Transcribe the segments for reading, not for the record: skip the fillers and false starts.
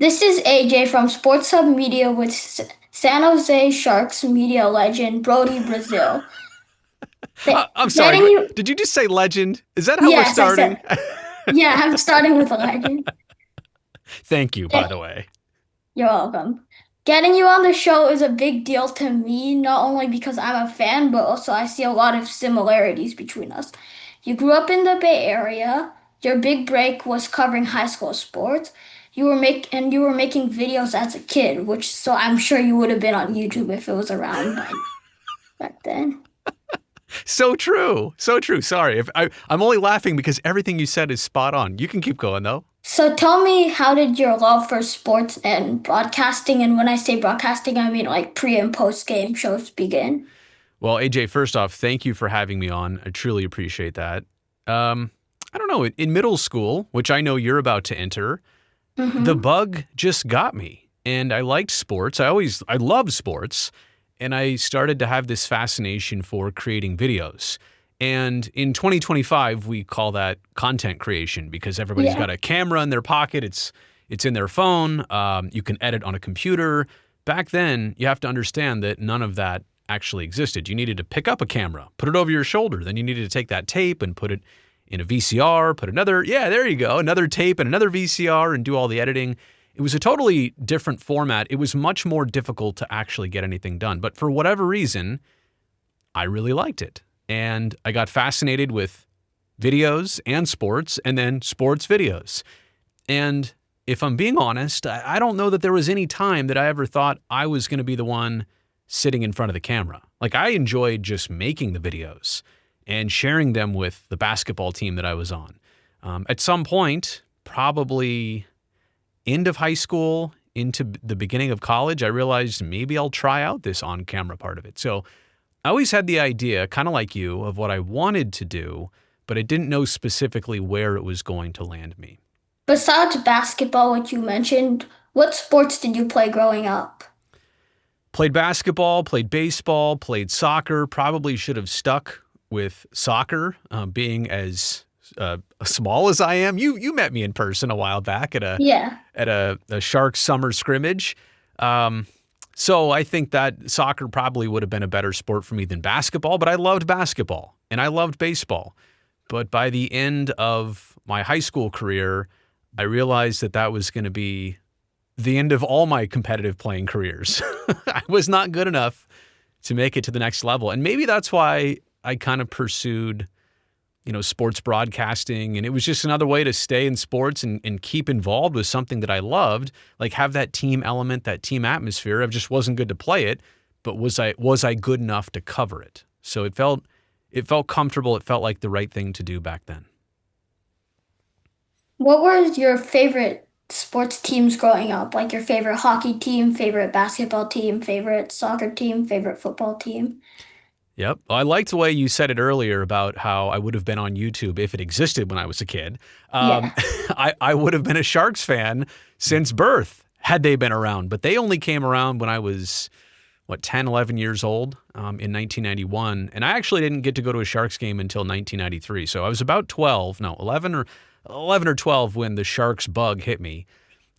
This is AJ from Sports Hub Media with San Jose Sharks media legend Brody Brazil. I'm sorry, Getting but you, did you just say legend? Is that how we're yes, I starting? said, yeah, I'm starting with a legend. Thank you, by Yeah, the way. you're welcome. Getting you on the show is a big deal to me, not only because I'm a fan, but also I see a lot of similarities between us. You grew up in the Bay Area. Your big break was covering high school sports. You were making videos as a kid, which so I'm sure you would have been on YouTube if it was around back then. So true. So true. Sorry. I'm only laughing because everything you said is spot on. You can keep going, though. So tell me, how did your love for sports and broadcasting, and when I say broadcasting, I mean like pre and post game shows begin? Well, AJ, first off, thank you for having me on. I truly appreciate that. Um, I don't know. In middle school, which I know you're about to enter, the Mm-hmm. bug just got me. And I liked sports. I loved sports. And I started to have this fascination for creating videos. And in 2025, we call that content creation because everybody's Yeah. got a camera in their pocket. It's in their phone. You can edit on a computer. Back then, you have to understand that none of that actually existed. You needed to pick up a camera, put it over your shoulder. Then you needed to take that tape and put it in a VCR, put another, yeah, there you go, another tape and another VCR and do all the editing. It was a totally different format. It was much more difficult to actually get anything done. But for whatever reason, I really liked it. And I got fascinated with videos and sports and then sports videos. And if I'm being honest, I don't know that there was any time that I ever thought I was going to be the one sitting in front of the camera. Like I enjoyed just making the videos and sharing them with the basketball team that I was on. At some point, probably end of high school into the beginning of college, I realized maybe I'll try out this on camera part of it. So I always had the idea, kind of like you, of what I wanted to do, but I didn't know specifically where it was going to land me. Besides basketball, which you mentioned, what sports did you play growing up? Played basketball, played baseball, played soccer. Probably should have stuck with soccer, being as small as I am. You met me in person a while back at a Yeah. at a Sharks summer scrimmage. So I think that soccer probably would have been a better sport for me than basketball, but I loved basketball and I loved baseball. But by the end of my high school career, I realized that that was going to be the end of all my competitive playing careers. I was not good enough to make it to the next level. And maybe that's why I kind of pursued, sports broadcasting. And it was just another way to stay in sports and keep involved with something that I loved, like have that team element, that team atmosphere. I just wasn't good to play it, but was I good enough to cover it? So it felt comfortable. It felt like the right thing to do back then. What were your favorite sports teams growing up? Like your favorite hockey team, favorite basketball team, favorite soccer team, favorite football team? Yep. Well, I liked the way you said it earlier about how I would have been on YouTube if it existed when I was a kid. Yeah. I would have been a Sharks fan since birth had they been around, but they only came around when I was, 10, 11 years old in 1991. And I actually didn't get to go to a Sharks game until 1993. So I was about 12, no, 11 or 12 when the Sharks bug hit me.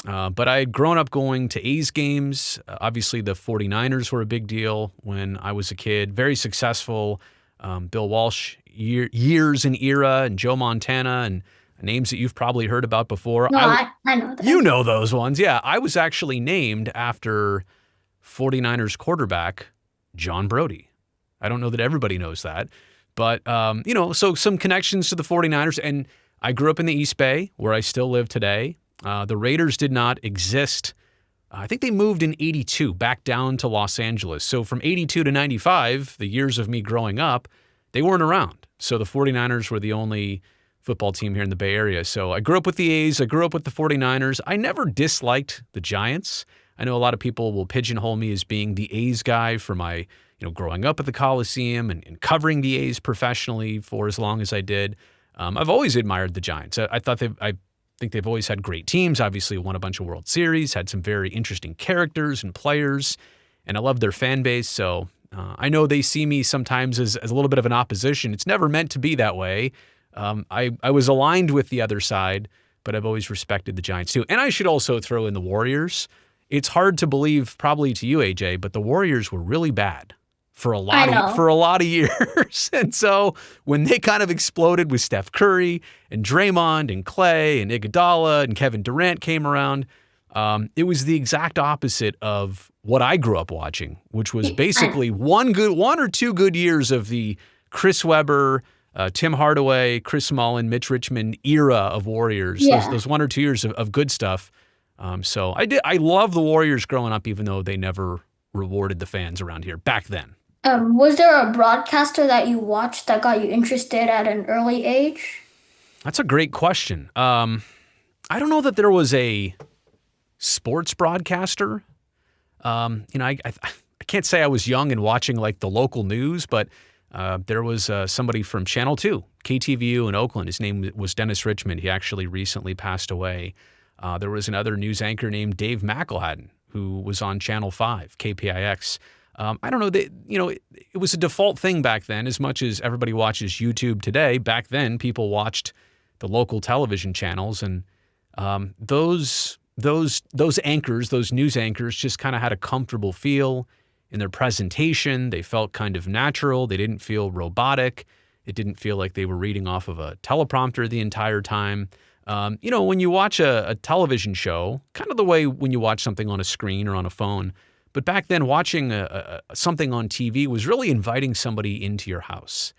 But I had grown up going to A's games. Obviously, the 49ers were a big deal when I was a kid. Very successful. Bill Walsh, years and era, and Joe Montana, and names that you've probably heard about before. No, I know You them. know those ones. Yeah, I was actually named after 49ers quarterback John Brody. I don't know that everybody knows that. But, so some connections to the 49ers. And I grew up in the East Bay, where I still live today. The Raiders did not exist. I think they moved in 82 back down to Los Angeles. So from 82 to 95, the years of me growing up, they weren't around. So the 49ers were the only football team here in the Bay Area. So I grew up with the A's. I grew up with the 49ers. I never disliked the Giants. I know a lot of people will pigeonhole me as being the A's guy for my, growing up at the Coliseum and covering the A's professionally for as long as I did. I've always admired the Giants. I think they've always had great teams, obviously won a bunch of World Series, had some very interesting characters and players, and I love their fan base. So I know they see me sometimes as a little bit of an opposition. It's never meant to be that way. I was aligned with the other side, but I've always respected the Giants too. And I should also throw in the Warriors. It's hard to believe, probably to you, AJ, but the Warriors were really bad for a I lot of know. years. And so when they kind of exploded with Steph Curry and Draymond and Clay and Iguodala and Kevin Durant came around, it was the exact opposite of what I grew up watching, which was I, basically one or two good years of the Chris Webber, Tim Hardaway, Chris Mullin, Mitch Richmond era of Warriors. yeah. Those 1 or 2 years of good stuff. So I love the Warriors growing up, even though they never rewarded the fans around here back then. Was there a broadcaster that you watched that got you interested at an early age? That's a great question. I don't know that there was a sports broadcaster. I can't say I was young and watching like the local news, but there was somebody from Channel 2, KTVU in Oakland. His name was Dennis Richmond. He actually recently passed away. There was another news anchor named Dave McElhatton who was on Channel 5, KPIX. I don't know. It was a default thing back then. As much as everybody watches YouTube today, back then people watched the local television channels, and those anchors, those news anchors, just kind of had a comfortable feel in their presentation. They felt kind of natural. They didn't feel robotic. It didn't feel like they were reading off of a teleprompter the entire time. When you watch a television show, kind of the way when you watch something on a screen or on a phone, but back then watching something on TV was really inviting somebody into your house.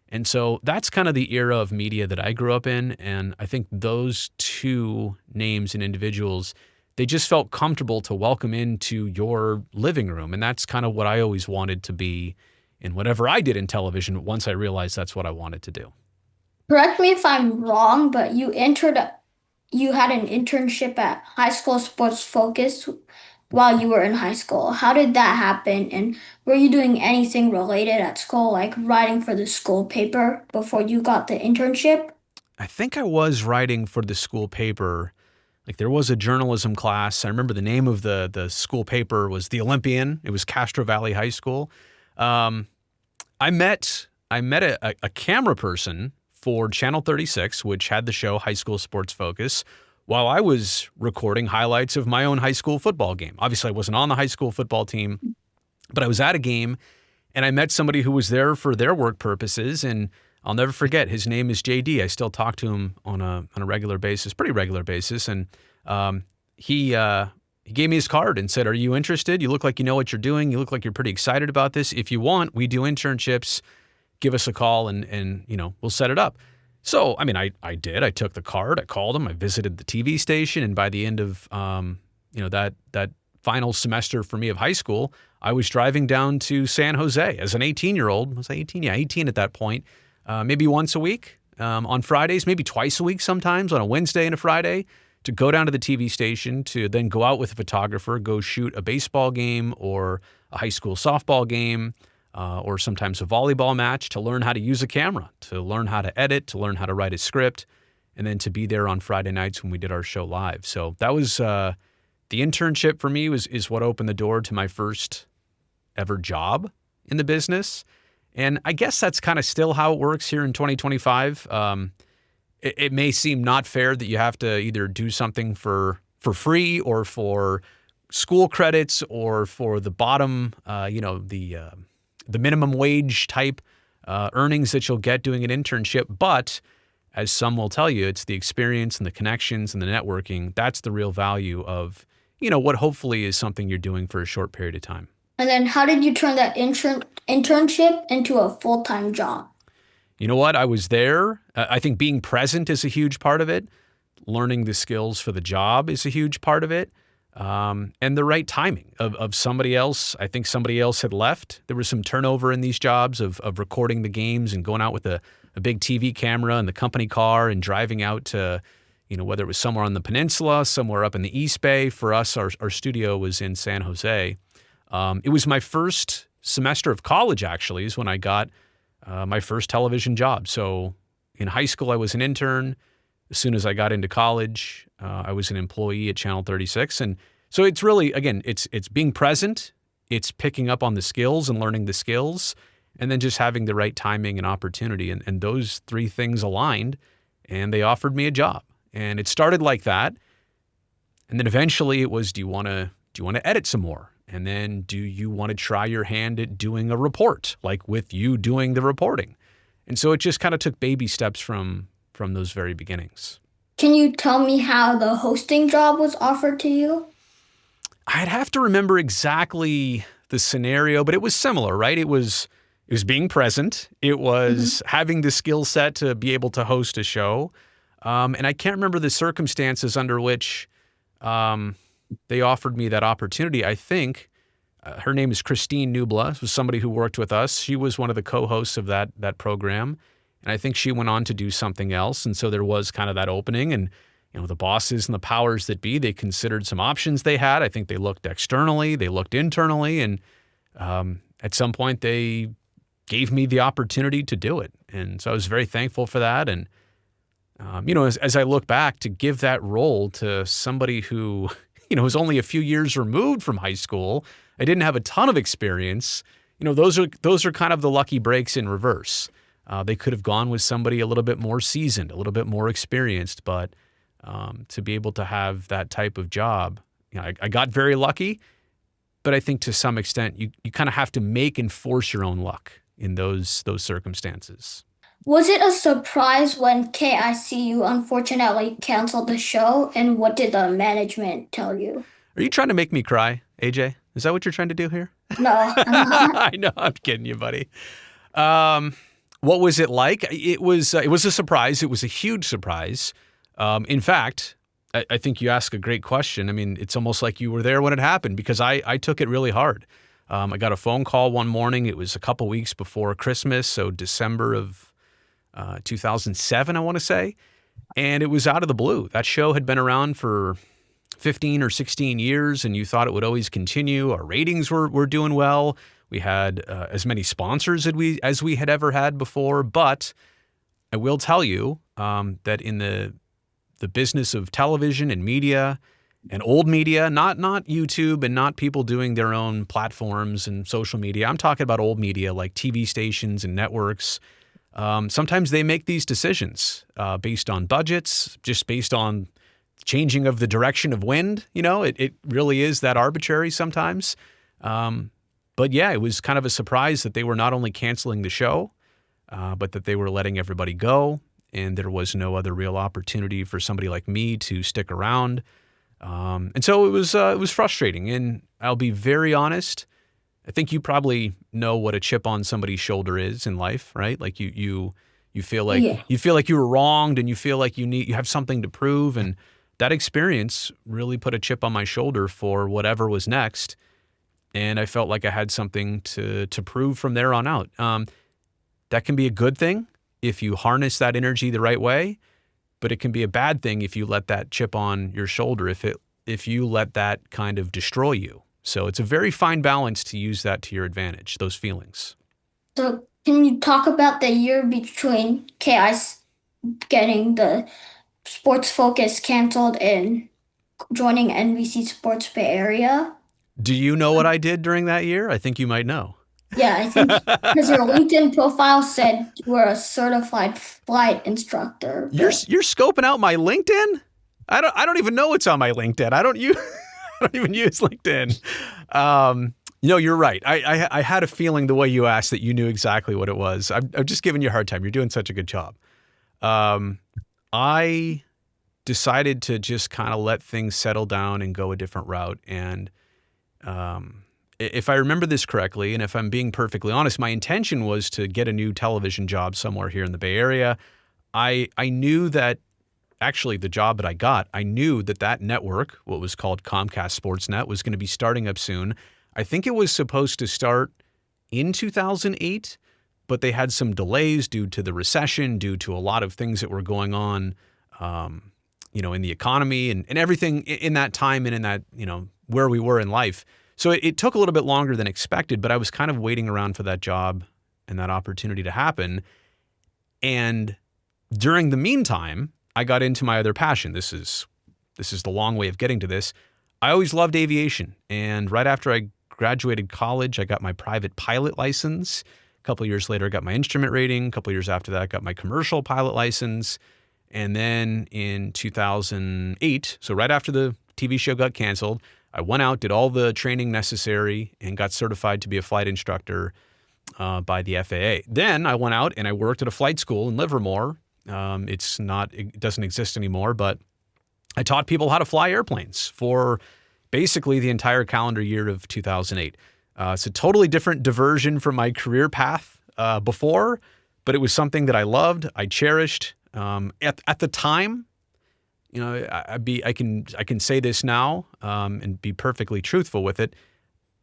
And so that's kind of the era of media that I grew up in. And I think those two names and individuals, they just felt comfortable to welcome into your living room. And that's kind of what I always wanted to be in whatever I did in television once I realized that's what I wanted to do. Correct me if I'm wrong, but you had an internship at High School Sports Focus while you were in high school. How did that happen? And were you doing anything related at school, like writing for the school paper before you got the internship? I think I was writing for the school paper. Like there was a journalism class. I remember the name of the school paper was The Olympian. It was Castro Valley High School. Um, I met a camera person for Channel 36, which had the show High School Sports Focus, while I was recording highlights of my own high school football game. Obviously, I wasn't on the high school football team, but I was at a game and I met somebody who was there for their work purposes. And I'll never forget, his name is JD. I still talk to him on a regular basis, pretty regular basis. And he gave me his card and said, "Are you interested? You look like you know what you're doing. You look like you're pretty excited about this. If you want, we do internships. Give us a call and we'll set it up." So, I mean, I did. I took the card. I called him. I visited the TV station. And by the end of, that final semester for me of high school, I was driving down to San Jose as an 18-year-old. Was I 18? Yeah, 18 at that point. Maybe once a week on Fridays, maybe twice a week sometimes on a Wednesday and a Friday, to go down to the TV station, to then go out with a photographer, go shoot a baseball game or a high school softball game, or sometimes a volleyball match, to learn how to use a camera, to learn how to edit, to learn how to write a script, and then to be there on Friday nights when we did our show live. So that was the internship for me is what opened the door to my first ever job in the business. And I guess that's kind of still how it works here in 2025. It may seem not fair that you have to either do something for free or for school credits or for the bottom, the minimum wage type earnings that you'll get doing an internship. But as some will tell you, it's the experience and the connections and the networking. That's the real value of, what hopefully is something you're doing for a short period of time. And then how did you turn that internship into a full-time job? You know what? I was there. I think being present is a huge part of it. Learning the skills for the job is a huge part of it. And the right timing of somebody else. I think somebody else had left. There was some turnover in these jobs of recording the games and going out with a big TV camera and the company car and driving out to, whether it was somewhere on the peninsula, somewhere up in the East Bay. For us, our studio was in San Jose. It was my first semester of college, actually, is when I got my first television job. So in high school, I was an intern. As soon as I got into college, I was an employee at Channel 36. And so it's really, again, it's being present, it's picking up on the skills and learning the skills, and then just having the right timing and opportunity. And those three things aligned, and they offered me a job. And it started like that. And then eventually it was, do you want to edit some more? And then do you want to try your hand at doing a report, like with you doing the reporting? And so it just kind of took baby steps from those very beginnings. Can you tell me how the hosting job was offered to you? I'd have to remember exactly the scenario, but it was similar, right? It was being present. It Mhm. was having the skill set to be able to host a show. And I can't remember the circumstances under which they offered me that opportunity. I think her name is Christine Nubla. This was somebody who worked with us. She was one of the co-hosts of that program, and I think she went on to do something else. And so there was kind of that opening, and the bosses and the powers that be, they considered some options they had. I think they looked externally, they looked internally, and at some point they gave me the opportunity to do it. And so I was very thankful for that. And as I look back, to give that role to somebody who, was only a few years removed from high school, I didn't have a ton of experience. Those are kind of the lucky breaks in reverse. They could have gone with somebody a little bit more seasoned, a little bit more experienced, but to be able to have that type of job, I got very lucky. But I think to some extent, you kind of have to make and force your own luck in those circumstances. Was it a surprise when KICU unfortunately canceled the show? And what did the management tell you? Are you trying to make me cry, AJ? Is that what you're trying to do here? No, I'm not. I know, I'm kidding you, buddy. Um, what was it like? It was a surprise. It was a huge surprise. In fact, I think you ask a great question. I mean, it's almost like you were there when it happened, because I took it really hard. I got a phone call one morning. It was a couple weeks before Christmas, so December of 2007, I want to say. And it was out of the blue. That show had been around for 15 or 16 years, and you thought it would always continue. Our ratings were doing well. We had as many sponsors as we had ever had before. But I will tell you that in the business of television and media and old media, not YouTube and not people doing their own platforms and social media. I'm talking about old media like TV stations and networks. Sometimes they make these decisions based on budgets, just based on changing of the direction of wind. It really is that arbitrary sometimes. But yeah, it was kind of a surprise that they were not only canceling the show, but that they were letting everybody go. And there was no other real opportunity for somebody like me to stick around. And so it was frustrating. And I'll be very honest. I think you probably know what a chip on somebody's shoulder is in life, right? Like you feel like Yeah. you were wronged, and you feel like you have something to prove. And that experience really put a chip on my shoulder for whatever was next. And I felt like I had something to prove from there on out. That can be a good thing if you harness that energy the right way, but it can be a bad thing if you let that chip on your shoulder, if you let that kind of destroy you. So it's a very fine balance to use that to your advantage, those feelings. So can you talk about the year between KI getting the sports focus canceled and joining NBC Sports Bay Area? Do you know what I did during that year? I think you might know. Yeah, I think because your LinkedIn profile said you were a certified flight instructor, but You're scoping out my LinkedIn? I don't even know what's on my LinkedIn. I don't use I don't even use LinkedIn. You're right. I had a feeling the way you asked that you knew exactly what it was. I'm just giving you a hard time. You're doing such a good job. I decided to just kind of let things settle down and go a different route. And if I remember this correctly, and if I'm being perfectly honest, my intention was to get a new television job somewhere here in the Bay Area. I knew that actually the job that I got, I knew that network, what was called Comcast Sportsnet, was going to be starting up soon. I think it was supposed to start in 2008, but they had some delays due to the recession, due to a lot of things that were going on, in the economy and everything in that time and in that, where we were in life. So it took a little bit longer than expected, but I was kind of waiting around for that job and that opportunity to happen. And during the meantime, I got into my other passion. This is the long way of getting to this. I always loved aviation. And right after I graduated college, I got my private pilot license. A couple of years later, I got my instrument rating. A couple of years after that, I got my commercial pilot license. And then in 2008, so right after the TV show got canceled, I went out, did all the training necessary, and got certified to be a flight instructor by the FAA. Then I went out and I worked at a flight school in Livermore. It doesn't exist anymore, but I taught people how to fly airplanes for basically the entire calendar year of 2008. It's a totally different diversion from my career path before, but it was something that I loved, I cherished. At the time, I can say this now and be perfectly truthful with it.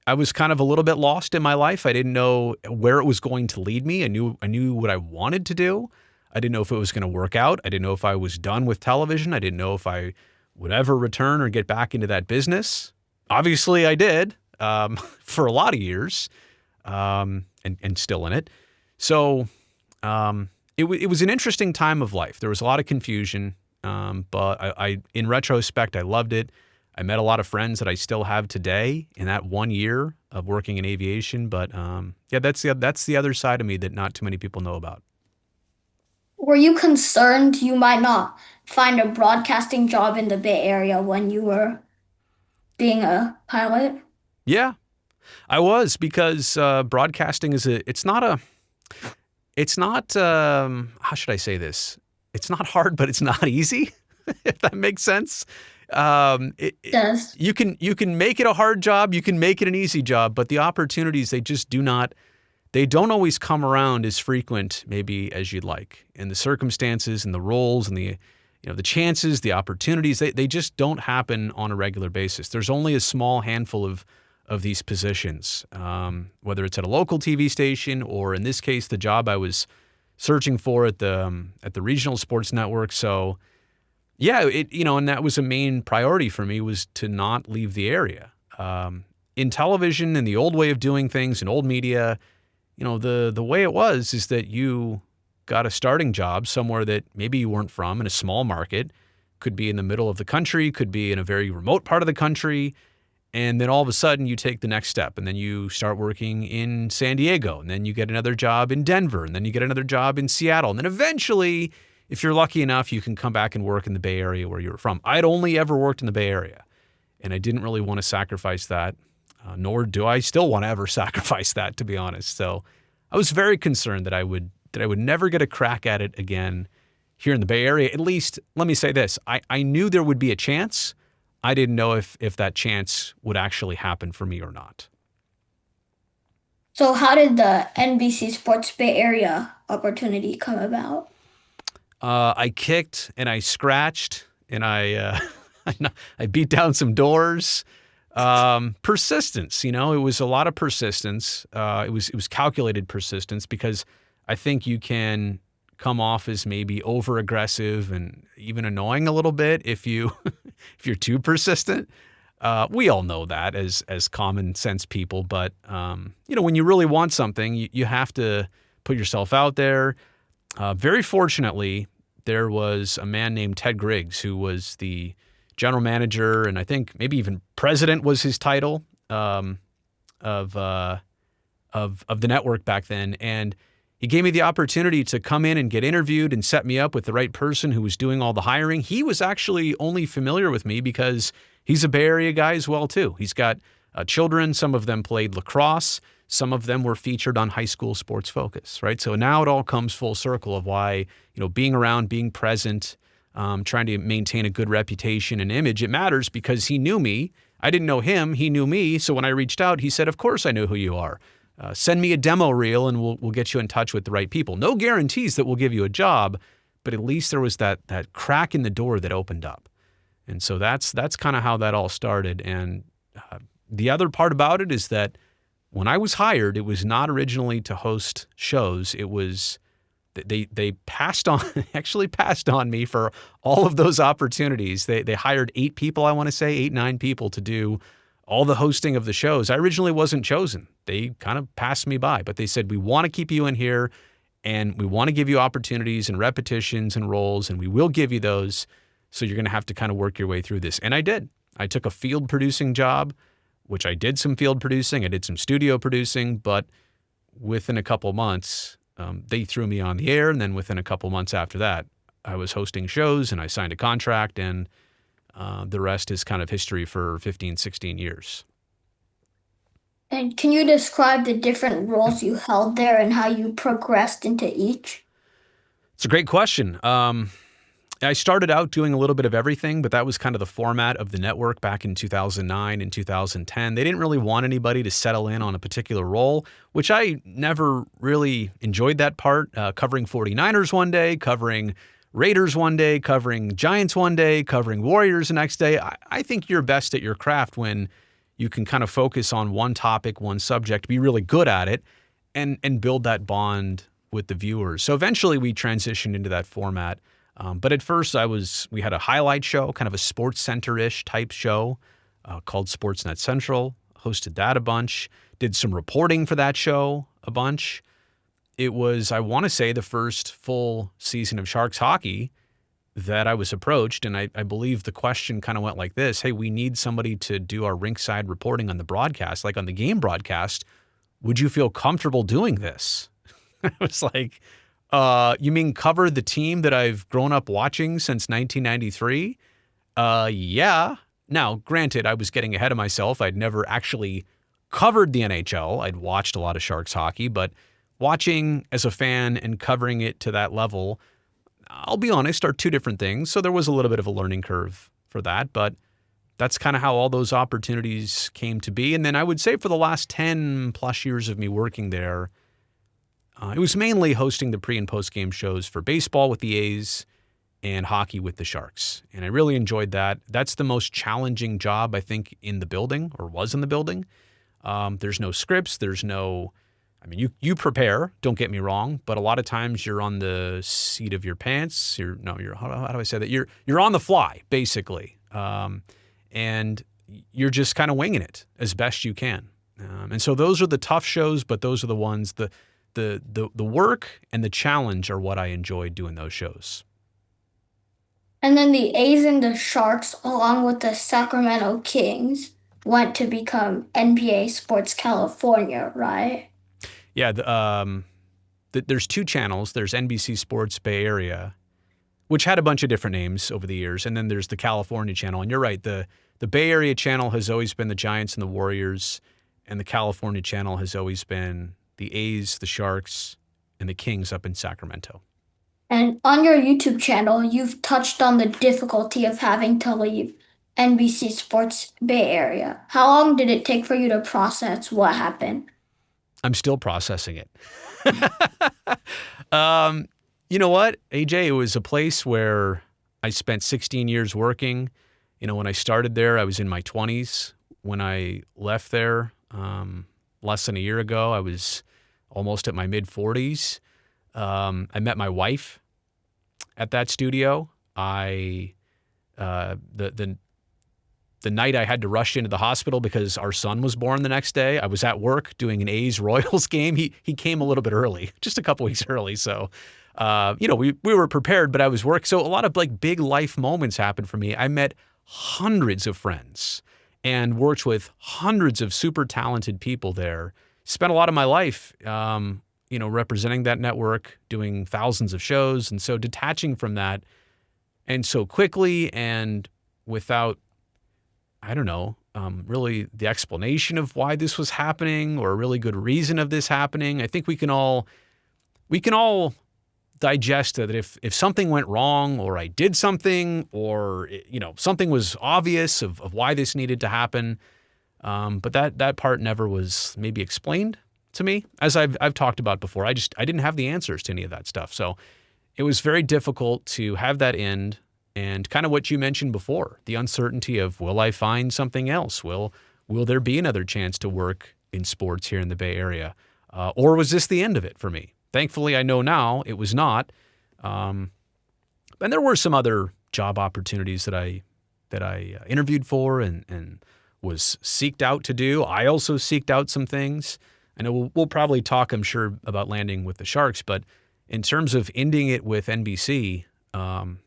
I was kind of a little bit lost in my life. I didn't know where it was going to lead me. I knew what I wanted to do. I didn't know if it was going to work out. I didn't know if I was done with television. I didn't know if I would ever return or get back into that business. Obviously, I did for a lot of years, and still in it. So it was an interesting time of life. There was a lot of confusion, but I in retrospect, I loved it. I met a lot of friends that I still have today in that 1 year of working in aviation. But that's the other side of me that not too many people know about. Were you concerned you might not find a broadcasting job in the Bay Area when you were being a pilot? Yeah, I was because broadcasting it's not how should I say this? It's not hard, but it's not easy. If that makes sense. Does. You can make it a hard job, you can make it an easy job, but the opportunities they don't always come around as frequent maybe as you'd like. And the circumstances and the roles and the chances, the opportunities, they just don't happen on a regular basis. There's only a small handful of these positions, whether it's at a local TV station or in this case, the job I was searching for at the regional sports network. So yeah, and that was a main priority for me was to not leave the area. In television and the old way of doing things in old media, the way it was is that you got a starting job somewhere that maybe you weren't from in a small market, could be in the middle of the country, could be in a very remote part of the country. And then all of a sudden you take the next step and then you start working in San Diego and then you get another job in Denver and then you get another job in Seattle. And then eventually, if you're lucky enough, you can come back and work in the Bay Area where you were from. I'd only ever worked in the Bay Area and I didn't really want to sacrifice that, nor do I still want to ever sacrifice that, to be honest. So I was very concerned that I would never get a crack at it again here in the Bay Area. At least, let me say this. I knew there would be a chance. I didn't know if that chance would actually happen for me or not. So how did the NBC Sports Bay Area opportunity come about? I kicked and I scratched and I beat down some doors. Persistence, it was a lot of persistence. It was calculated persistence because I think you can come off as maybe over aggressive and even annoying a little bit if you're too persistent. We all know that as common sense people, but when you really want something, you have to put yourself out there. Very fortunately, there was a man named Ted Griggs who was the general manager, and I think maybe even president was his title of the network back then. And he gave me the opportunity to come in and get interviewed and set me up with the right person who was doing all the hiring. He was actually only familiar with me because he's a Bay Area guy as well, too. He's got children. Some of them played lacrosse. Some of them were featured on High School Sports Focus, right? So now it all comes full circle of why, being around, being present, trying to maintain a good reputation and image, it matters because he knew me. I didn't know him. He knew me. So when I reached out, he said, of course I know who you are. Send me a demo reel and we'll get you in touch with the right people. No guarantees that we'll give you a job, but at least there was that crack in the door that opened up. And so that's kind of how that all started. And the other part about it is that when I was hired, it was not originally to host shows. It was they actually passed on me for all of those opportunities. They hired 8 people, I want to say 8, 9 people to do all the hosting of the shows. I originally wasn't chosen. They kind of passed me by, but they said, we want to keep you in here and we want to give you opportunities and repetitions and roles, and we will give you those. So you're going to have to kind of work your way through this. And I did. I took a field producing job, which I did some field producing. I did some studio producing, but within a couple months, they threw me on the air. And then within a couple months after that, I was hosting shows and I signed a contract, and the rest is kind of history for 15, 16 years. And can you describe the different roles you held there and how you progressed into each? It's a great question. I started out doing a little bit of everything, but that was kind of the format of the network back in 2009 and 2010. They didn't really want anybody to settle in on a particular role, which I never really enjoyed that part. Covering 49ers one day, covering Raiders one day, covering Giants one day, covering Warriors the next day. I think you're best at your craft when you can kind of focus on one topic, one subject, be really good at it, and build that bond with the viewers. So eventually we transitioned into that format. But at first we had a highlight show, kind of a Sports Center-ish type show called Sportsnet Central, hosted that a bunch, did some reporting for that show a bunch. It was, I want to say, the first full season of Sharks hockey that I was approached. And I believe the question kind of went like this: hey, we need somebody to do our rinkside reporting on the broadcast, like on the game broadcast. Would you feel comfortable doing this? I was like, you mean cover the team that I've grown up watching since 1993? Yeah. Now, granted, I was getting ahead of myself. I'd never actually covered the NHL. I'd watched a lot of Sharks hockey, but watching as a fan and covering it to that level, I'll be honest, are two different things. So there was a little bit of a learning curve for that, but that's kind of how all those opportunities came to be. And then I would say for the last 10 plus years of me working there, it was mainly hosting the pre and post game shows for baseball with the A's and hockey with the Sharks. And I really enjoyed that. That's the most challenging job, I think, in the building, or was in the building. There's no scripts. There's no, I mean, you prepare, don't get me wrong, but a lot of times you're on the seat of your pants. How do I say that? You're on the fly, basically. And you're just kind of winging it as best you can. And so those are the tough shows, but those are the ones, the work and the challenge are what I enjoyed doing those shows. And then the A's and the Sharks, along with the Sacramento Kings, went to become NBA Sports California, right? Yeah, there's two channels. There's NBC Sports Bay Area, which had a bunch of different names over the years, and then there's the California channel. And you're right, the Bay Area channel has always been the Giants and the Warriors, and the California channel has always been the A's, the Sharks, and the Kings up in Sacramento. And on your YouTube channel, you've touched on the difficulty of having to leave NBC Sports Bay Area. How long did it take for you to process what happened? I'm still processing it. You know what, AJ? It was a place where I spent 16 years working. You know, when I started there, I was in my 20s. When I left there, less than a year ago, I was almost at my mid 40s. I met my wife at that studio. The night I had to rush into the hospital because our son was born the next day, I was at work doing an A's Royals game. He came a little bit early, just a couple weeks early. So, we were prepared, but I was work. So a lot of like big life moments happened for me. I met hundreds of friends and worked with hundreds of super talented people there. Spent a lot of my life, representing that network, doing thousands of shows. And so detaching from that and so quickly and without, really the explanation of why this was happening or a really good reason of this happening. I think we can all digest that if something went wrong or I did something or, something was obvious of why this needed to happen. But that part never was maybe explained to me. As I've talked about before, I didn't have the answers to any of that stuff. So it was very difficult to have that end and kind of what you mentioned before, the uncertainty of, will I find something else? Will there be another chance to work in sports here in the Bay Area? Or was this the end of it for me? Thankfully, I know now it was not. And there were some other job opportunities that I interviewed for and was seeked out to do. I also seeked out some things. I know we'll probably talk, I'm sure, about landing with the Sharks, but in terms of ending it with NBC, I'm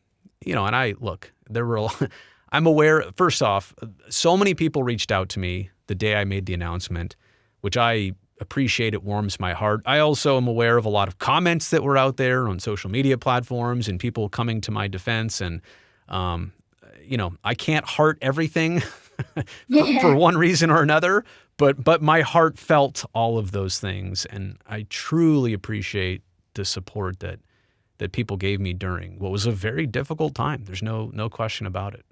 aware, first off, so many people reached out to me the day I made the announcement, which I appreciate it, warms my heart. I also am aware of a lot of comments that were out there on social media platforms and people coming to my defense. And, um, I can't heart everything for Yeah. one reason or another, but my heart felt all of those things. And I truly appreciate the support that people gave me during what was a very difficult time. There's no question about it.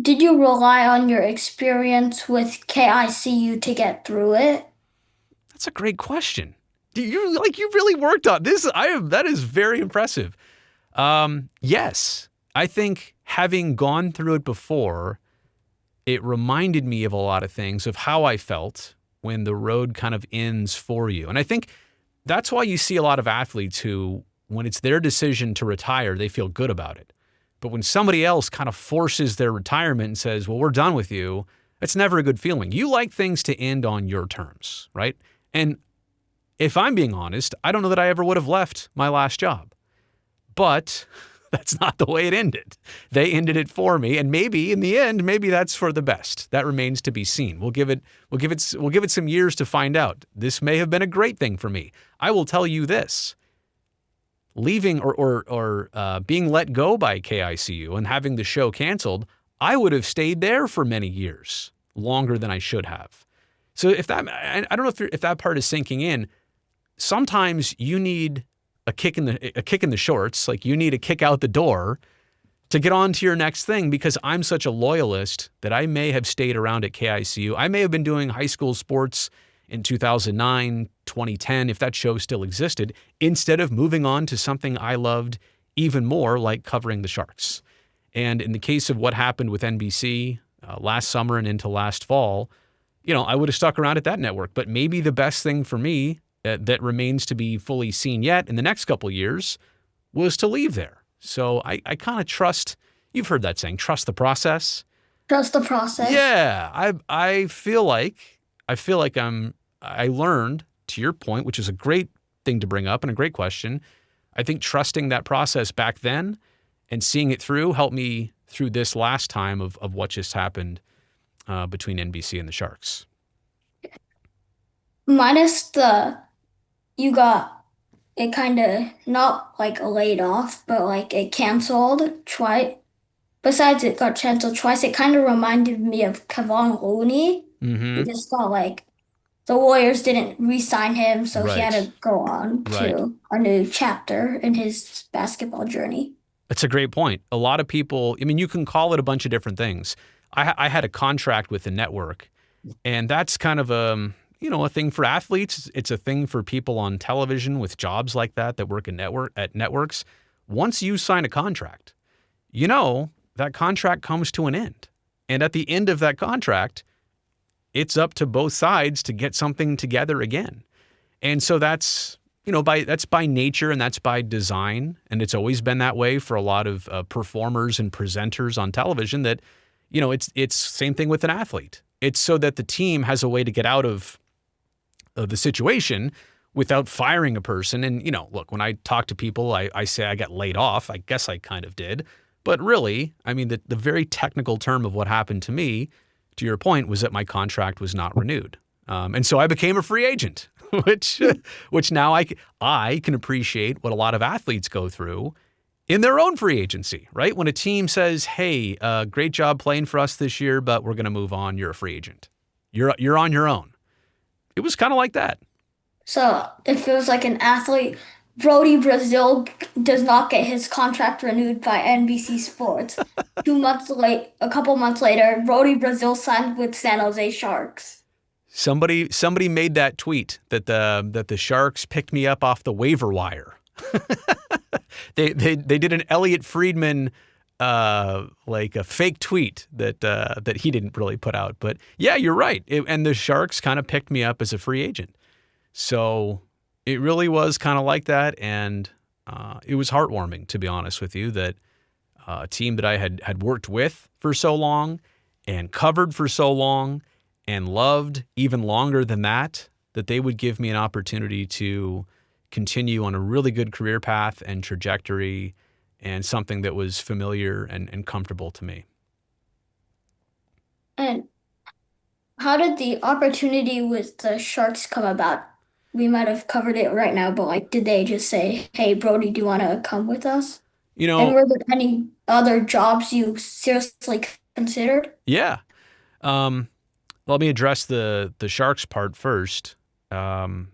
Did you rely on your experience with KICU to get through it? That's a great question. You really worked on this. That is very impressive. Yes, I think having gone through it before, it reminded me of a lot of things of how I felt when the road kind of ends for you. And I think that's why you see a lot of athletes who, when it's their decision to retire, they feel good about it. But when somebody else kind of forces their retirement and says, well, we're done with you, it's never a good feeling. You like things to end on your terms, right? And if I'm being honest, I don't know that I ever would have left my last job. But that's not the way it ended. They ended it for me, and maybe in the end, maybe that's for the best. That remains to be seen. We'll give it some years to find out. This may have been a great thing for me. I will tell you this: leaving or being let go by KICU and having the show canceled, I would have stayed there for many years, longer than I should have. So I don't know if that part is sinking in. Sometimes you need a kick in the shorts, like you need a kick out the door to get on to your next thing, because I'm such a loyalist that I may have stayed around at KICU. I may have been doing high school sports in 2009, 2010, if that show still existed, instead of moving on to something I loved even more, like covering the Sharks. And in the case of what happened with NBC last summer and into last fall, I would have stuck around at that network. But maybe the best thing for me that remains to be fully seen yet in the next couple of years was to leave there. So I kind of trust, you've heard that saying, trust the process. Trust the process. Yeah, I feel like I learned, to your point, which is a great thing to bring up and a great question. I think trusting that process back then and seeing it through helped me through this last time of what just happened between NBC and the Sharks. Minus you got it kind of not like laid off, but like it canceled twice. Besides, it got canceled twice. It kind of reminded me of Kevon Looney. He Mm-hmm. just got like the Warriors didn't re-sign him, so he had Right. to go on Right. to a new chapter in his basketball journey. That's a great point. A lot of people, I mean, you can call it a bunch of different things. I had a contract with the network, and that's kind of a thing for athletes. It's a thing for people on television with jobs like that work at networks. Once you sign a contract, that contract comes to an end. And at the end of that contract, it's up to both sides to get something together again. And so that's by nature and that's by design. And it's always been that way for a lot of performers and presenters on television that, it's same thing with an athlete. It's so that the team has a way to get out of the situation without firing a person. And, look, when I talk to people, I say I got laid off. I guess I kind of did. But really, I mean, the very technical term of what happened to me, to your point, was that my contract was not renewed. And so I became a free agent, which now I can appreciate what a lot of athletes go through in their own free agency, right? When a team says, hey, great job playing for us this year, but we're going to move on. You're a free agent. You're on your own. It was kind of like that. So if it was like an athlete, Brody Brazil does not get his contract renewed by NBC Sports. 2 months late, a couple months later, Brody Brazil signed with San Jose Sharks. Somebody made that tweet that the Sharks picked me up off the waiver wire. They did an Elliot Friedman like a fake tweet that he didn't really put out. But yeah, you're right. And the Sharks kind of picked me up as a free agent. So it really was kind of like that. And it was heartwarming, to be honest with you, that a team that I had worked with for so long and covered for so long and loved even longer than that they would give me an opportunity to continue on a really good career path and trajectory and something that was familiar and comfortable to me. And how did the opportunity with the Sharks come about? we might have covered it right now, but like, did they just say, "Hey, Brody, do you want to come with us?" You And know, were there any other jobs you seriously considered? yeah. Um, Let me address the Sharks part first. In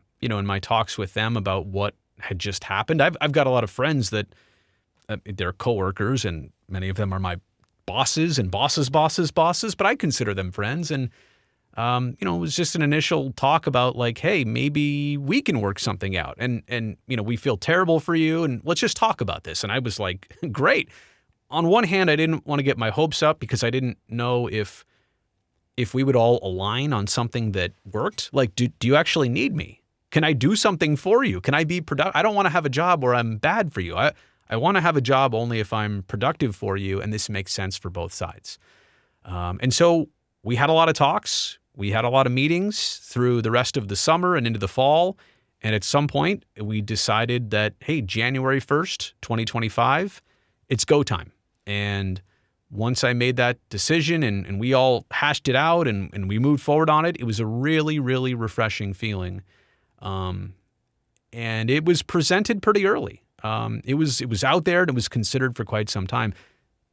my talks with them about what had just happened, I've got a lot of friends that they're coworkers, and many of them are my bosses and bosses, but I consider them friends. And it was just an initial talk about like, hey, maybe we can work something out, and we feel terrible for you, and let's just talk about this. And I was like, great. On one hand, I didn't want to get my hopes up because I didn't know if we would all align on something that worked. Like, do you actually need me? Can I do something for you? Can I be productive? I don't want to have a job where I'm bad for you. I want to have a job only if I'm productive for you, and this makes sense for both sides. And so we had a lot of talks. We had a lot of meetings through the rest of the summer and into the fall. And at some point, we decided that, hey, January 1st, 2025, it's go time. And once I made that decision and we all hashed it out and we moved forward on it, it was a really, really refreshing feeling. And it was presented pretty early. It was out there and it was considered for quite some time.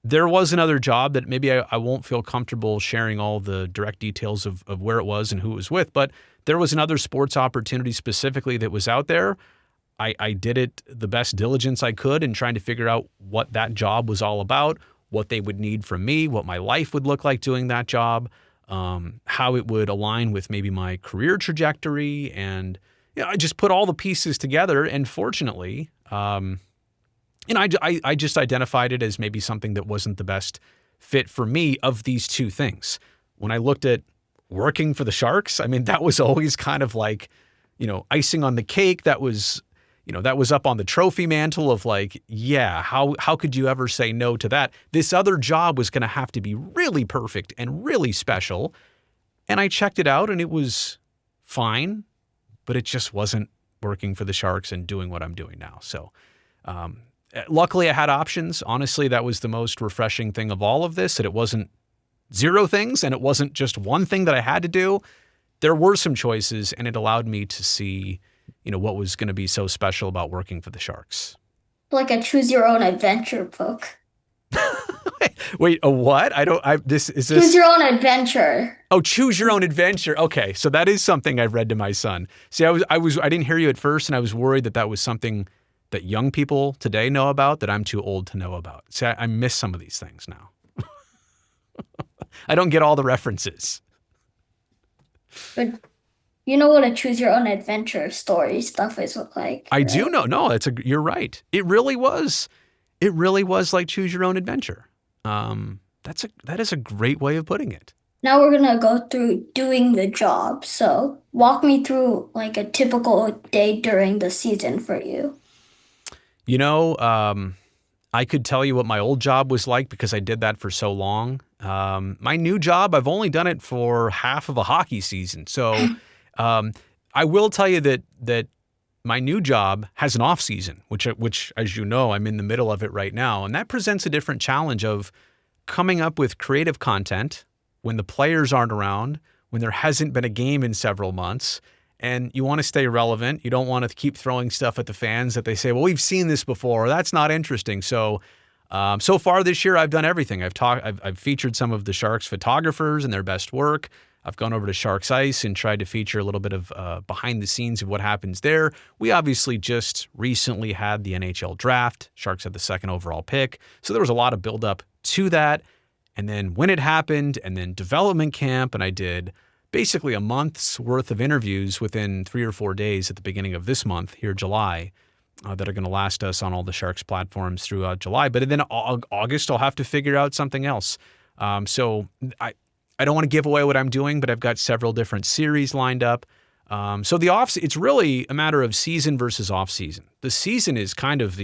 There was another job that maybe I won't feel comfortable sharing all the direct details of where it was and who it was with, but there was another sports opportunity specifically that was out there. I did it the best diligence I could in trying to figure out what that job was all about, what they would need from me, what my life would look like doing that job, how it would align with maybe my career trajectory. And I just put all the pieces together. And fortunately, I just identified it as maybe something that wasn't the best fit for me of these two things. When I looked at working for the Sharks, I mean, that was always kind of like, icing on the cake. That was up on the trophy mantle of like, yeah, how could you ever say no to that? This other job was going to have to be really perfect and really special. And I checked it out and it was fine, but it just wasn't working for the Sharks and doing what I'm doing now. So, luckily I had options. Honestly, that was the most refreshing thing of all of this, that it wasn't zero things and it wasn't just one thing that I had to do. There were some choices and it allowed me to see what was going to be so special about working for the Sharks. Like a choose your own adventure book. Wait, a what? This is Choose this. your own adventure. Oh, choose your own adventure. Okay. So that is something I've read to my son. See, I didn't hear you at first and I was worried that was something that young people today know about that I'm too old to know about. See, I miss some of these things now. I don't get all the references. But you know what a choose your own adventure story stuff is like, I do right? know. No, you're right. It really was. It really was like choose your own adventure. That is a great way of putting it. Now we're gonna go through doing the job. So walk me through like a typical day during the season for you. You know, I could tell you what my old job was like because I did that for so long. My new job, I've only done it for half of a hockey season. So I will tell you that my new job has an off season, which, as you know, I'm in the middle of it right now. And that presents a different challenge of coming up with creative content when the players aren't around, when there hasn't been a game in several months, and you want to stay relevant. You don't want to keep throwing stuff at the fans that they say, well, we've seen this before, or that's not interesting. So far this year, I've done everything. I've featured some of the Sharks photographers and their best work. I've gone over to Sharks Ice and tried to feature a little bit of behind the scenes of what happens there. We obviously just recently had the NHL draft. Sharks had the second overall pick. So there was a lot of buildup to that. And then when it happened, and then development camp, and I did basically a month's worth of interviews within 3 or 4 days at the beginning of this month, here July, that are going to last us on all the Sharks platforms throughout July. But then August, I'll have to figure out something else. So I don't want to give away what I'm doing, but I've got several different series lined up. So it's really a matter of season versus off season. The season is kind of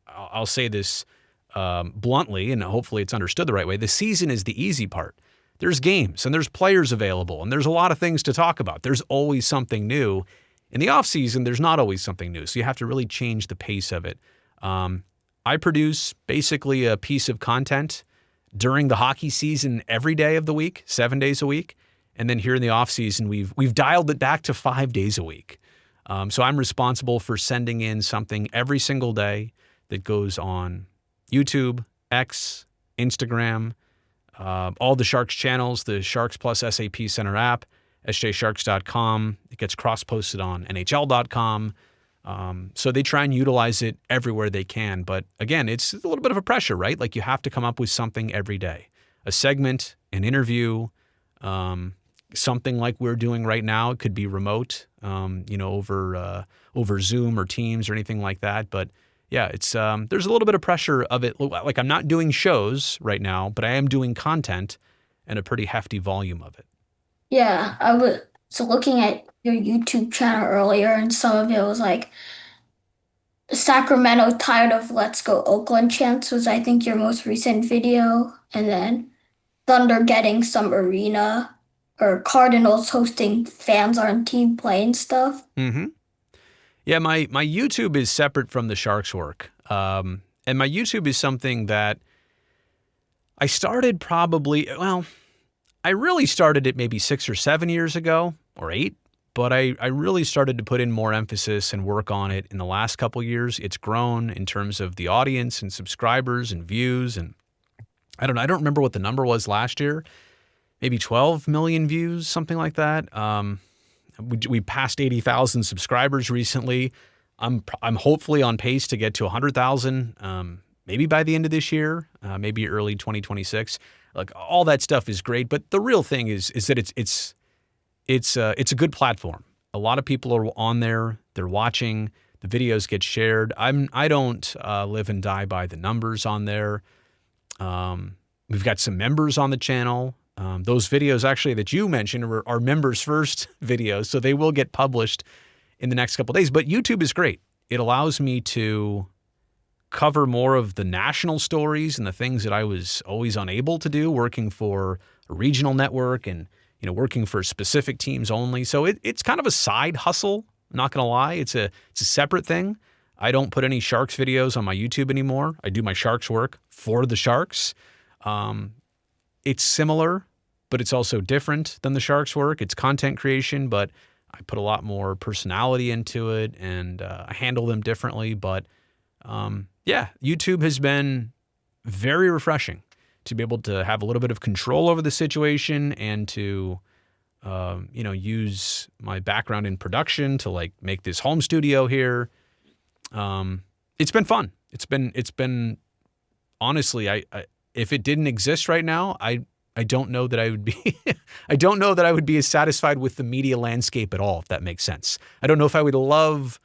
I'll say this bluntly, and hopefully it's understood the right way. The season is the easy part. There's games and there's players available and there's a lot of things to talk about. There's always something new. In the off season, there's not always something new. So you have to really change the pace of it. I produce basically a piece of content during the hockey season every day of the week, 7 days a week. And then here in the off season, we've dialed it back to 5 days a week. So I'm responsible for sending in something every single day that goes on YouTube, X, Instagram, all the Sharks channels, the Sharks Plus SAP Center app, sjsharks.com. It gets cross-posted on NHL.com. So they try and utilize it everywhere they can. But again, it's a little bit of a pressure, right? Like you have to come up with something every day. A segment, an interview, something like we're doing right now. It could be remote, over Zoom or Teams or anything like that. But yeah, it's there's a little bit of pressure of it. Like I'm not doing shows right now, but I am doing content and a pretty hefty volume of it. Yeah, I was looking at your YouTube channel earlier, and some of it was like Sacramento tired of Let's Go Oakland chants was I think your most recent video, and then Thunder getting some arena or Cardinals hosting fans on team play and stuff. Mm-hmm. Yeah, my YouTube is separate from the Sharks work. And my YouTube is something that I started I really started it maybe 6 or 7 years ago or 8, but I really started to put in more emphasis and work on it in the last couple years. It's grown in terms of the audience and subscribers and views. And I don't remember what the number was last year, maybe 12 million views, something like that. We passed 80,000 subscribers recently. I'm hopefully on pace to get to 100,000, maybe by the end of this year, maybe early 2026. Like all that stuff is great, but the real thing is that it's a good platform. A lot of people are on there. They're watching. The videos get shared. I don't live and die by the numbers on there. We've got some members on the channel. Those videos actually that you mentioned are members first videos, so they will get published in the next couple of days. But YouTube is great. It allows me to cover more of the national stories and the things that I was always unable to do working for a regional network and working for specific teams only. So it's kind of a side hustle. I'm not going to lie. It's a separate thing. I don't put any Sharks videos on my YouTube anymore. I do my Sharks work for the Sharks. It's similar, but it's also different than the Sharks work. It's content creation, but I put a lot more personality into it and I handle them differently. But yeah, YouTube has been very refreshing to be able to have a little bit of control over the situation and to, use my background in production to like make this home studio here. It's been fun. It's been honestly, I if it didn't exist right now, I don't know that I would be I don't know that I would be as satisfied with the media landscape at all, if that makes sense. I don't know if I would love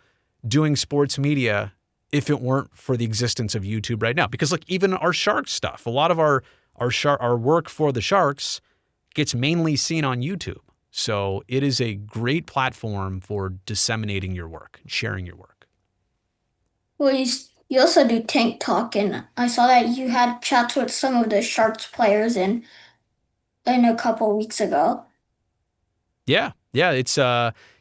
doing sports media if it weren't for the existence of YouTube right now. Because like even our Sharks stuff, a lot of our work for the Sharks gets mainly seen on YouTube. So it is a great platform for disseminating your work, sharing your work. Well, you also do tank talk, and I saw that you had chats with some of the Sharks players in a couple weeks ago. Yeah. Yeah. It's,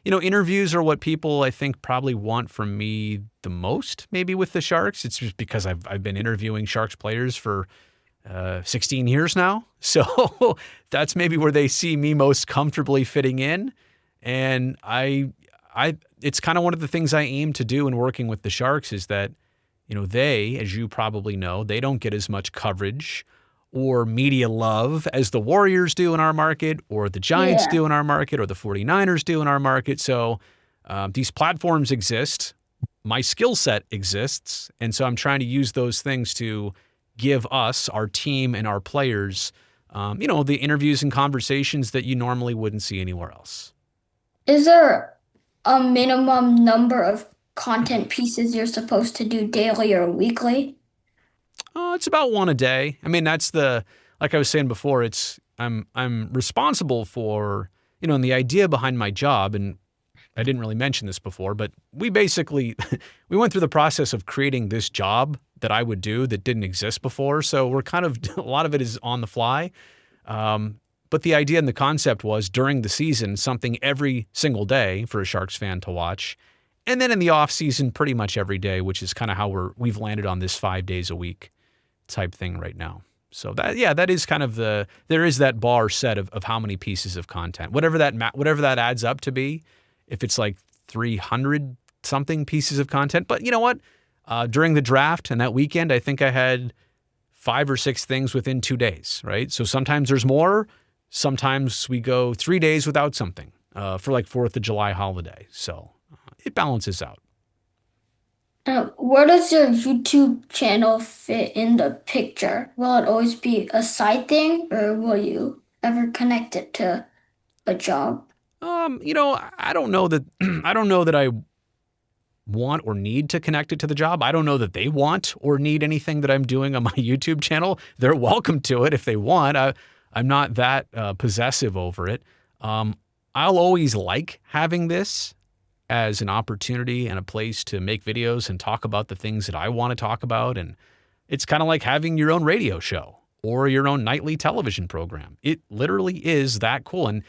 interviews are what people I think probably want from me the most, maybe with the Sharks. It's just because I've been interviewing Sharks players for 16 years now. So that's maybe where they see me most comfortably fitting in. And it's kind of one of the things I aim to do in working with the Sharks is that, they, as you probably know, they don't get as much coverage or media love as the Warriors do in our market or the Giants Yeah. do in our market or the 49ers do in our market. So these platforms exist. My skill set exists. And so I'm trying to use those things to give us, our team and our players, the interviews and conversations that you normally wouldn't see anywhere else. Is there a minimum number of content pieces you're supposed to do daily or weekly? It's about one a day. I mean, like I was saying before, I'm responsible for, and the idea behind my job, and I didn't really mention this before, but we basically, we went through the process of creating this job that I would do that didn't exist before. So we're kind of, a lot of it is on the fly. But the idea and the concept was during the season, something every single day for a Sharks fan to watch. And then in the off season, pretty much every day, which is kind of how we've landed on this 5 days a week type thing right now. So that is kind of there is that bar set of how many pieces of content, whatever that adds up to be. If it's like 300 something pieces of content. But you know what? During the draft and that weekend, I think I had 5 or 6 things within 2 days, right? So sometimes there's more. Sometimes we go 3 days without something for like 4th of July holiday. So it balances out. Where does your YouTube channel fit in the picture? Will it always be a side thing, or will you ever connect it to a job? I don't know that I don't know that I want or need to connect it to the job. I don't know that they want or need anything that I'm doing on my YouTube channel. They're welcome to it if they want. I'm not that possessive over it. I'll always like having this as an opportunity and a place to make videos and talk about the things that I want to talk about. And it's kind of like having your own radio show or your own nightly television program. It literally is that cool. And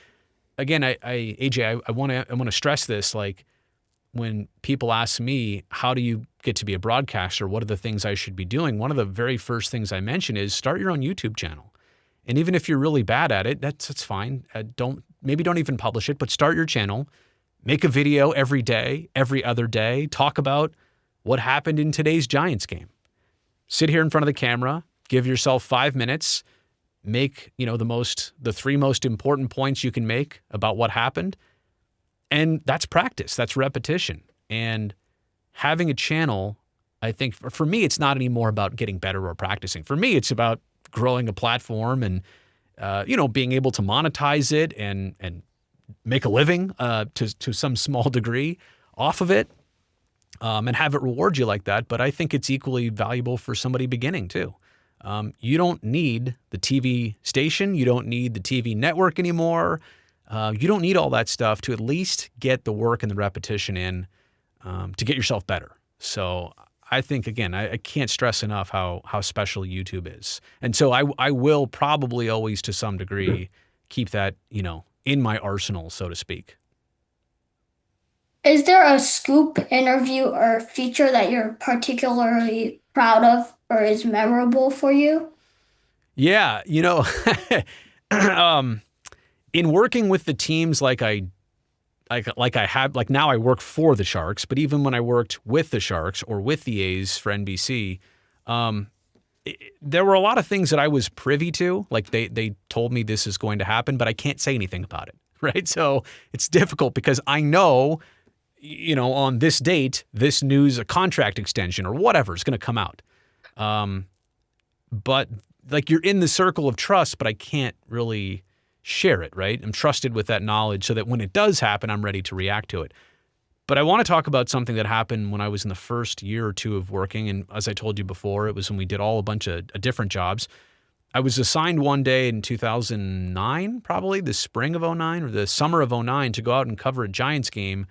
again, AJ, I want to stress this. Like when people ask me, how do you get to be a broadcaster? What are the things I should be doing? One of the very first things I mention is start your own YouTube channel. And even if you're really bad at it, that's fine. Don't even publish it, but start your channel. Make a video every day, every other day. Talk about what happened in today's Giants game. Sit here in front of the camera. Give yourself 5 minutes. Make the 3 most important points you can make about what happened. And that's practice. That's repetition. And having a channel, I think for me, it's not anymore about getting better or practicing. For me, it's about growing a platform and being able to monetize it and make a living to some small degree off of it, and have it reward you like that. But I think it's equally valuable for somebody beginning too. You don't need the TV station. You don't need the TV network anymore. You don't need all that stuff to at least get the work and the repetition in to get yourself better. So I think, again, I can't stress enough how special YouTube is. And so I will probably always, to some degree, keep that, in my arsenal, so to speak. Is there a scoop interview or feature that you're particularly proud of or is memorable for you? Yeah, um, in working with the teams like now I work for the Sharks, but even when I worked with the Sharks or with the A's for NBC, there were a lot of things that I was privy to. Like they told me this is going to happen, but I can't say anything about it, right? So it's difficult because I know, on this date, this news, a contract extension or whatever is going to come out. But like you're in the circle of trust, but I can't really share it, right? I'm trusted with that knowledge so that when it does happen, I'm ready to react to it. But I want to talk about something that happened when I was in the first year or two of working. And as I told you before, it was when we did a bunch of different jobs. I was assigned one day in 2009, probably the spring of '09 or the summer of '09, to go out and cover a Giants game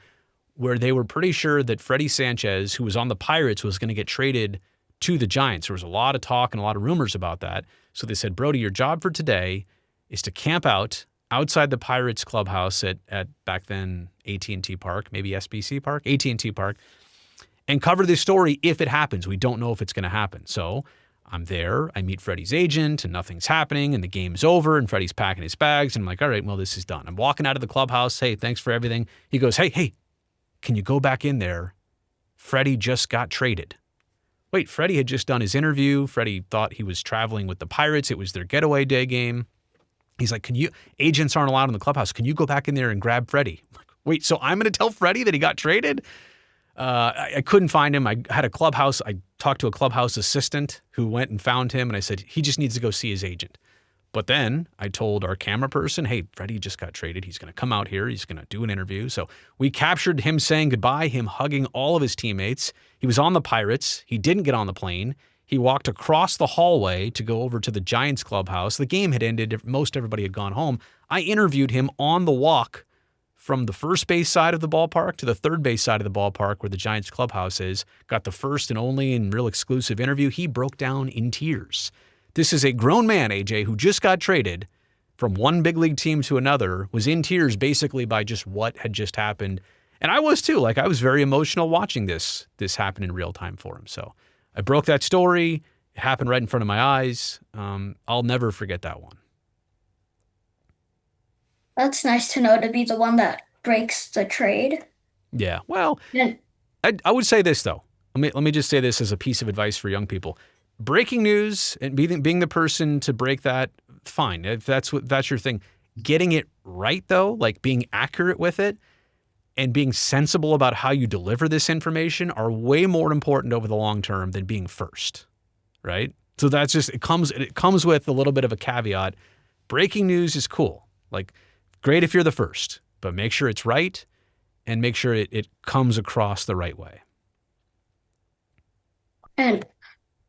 where they were pretty sure that Freddie Sanchez, who was on the Pirates, was going to get traded to the Giants. There was a lot of talk and a lot of rumors about that. So they said, Brody, your job for today is to camp outside the Pirates clubhouse at back then AT&T Park, maybe SBC Park, AT&T Park, and cover this story if it happens. We don't know if it's going to happen. So I'm there. I meet Freddie's agent, and nothing's happening, and the game's over, and Freddie's packing his bags, and I'm like, all right, well, this is done. I'm walking out of the clubhouse. Hey, thanks for everything. He goes, hey, can you go back in there? Freddie just got traded. Wait, Freddie had just done his interview. Freddie thought he was traveling with the Pirates. It was their getaway day game. He's like, agents aren't allowed in the clubhouse. Can you go back in there and grab Freddie? I'm like, wait, so I'm going to tell Freddie that he got traded? I couldn't find him. I talked to a clubhouse assistant who went and found him, and I said, he just needs to go see his agent. But then I told our camera person, hey, Freddie just got traded. He's going to come out here. He's going to do an interview. So we captured him saying goodbye, him hugging all of his teammates. He was on the Pirates. He didn't get on the plane. He walked across the hallway to go over to the Giants clubhouse. The game had ended. Most everybody had gone home. I interviewed him on the walk from the first base side of the ballpark to the third base side of the ballpark where the Giants clubhouse is. Got the first and only and real exclusive interview. He broke down in tears. This is a grown man, AJ, who just got traded from one big league team to another, was in tears basically by just what had just happened. And I was too. Like, I was very emotional watching this happen in real time for him. So I broke that story. It happened right in front of my eyes. I'll never forget that one. That's nice to know, to be the one that breaks the trade. Yeah. Well, And I would say this though. Let me just say this as a piece of advice for young people. Breaking news and being the person to break that, fine. If that's your thing. Getting it right though, like being accurate with it and being sensible about how you deliver this information are way more important over the long term than being first, right? So that's just it comes with a little bit of a caveat. Breaking news is cool. Like great if you're the first, but make sure it's right and make sure it comes across the right way. and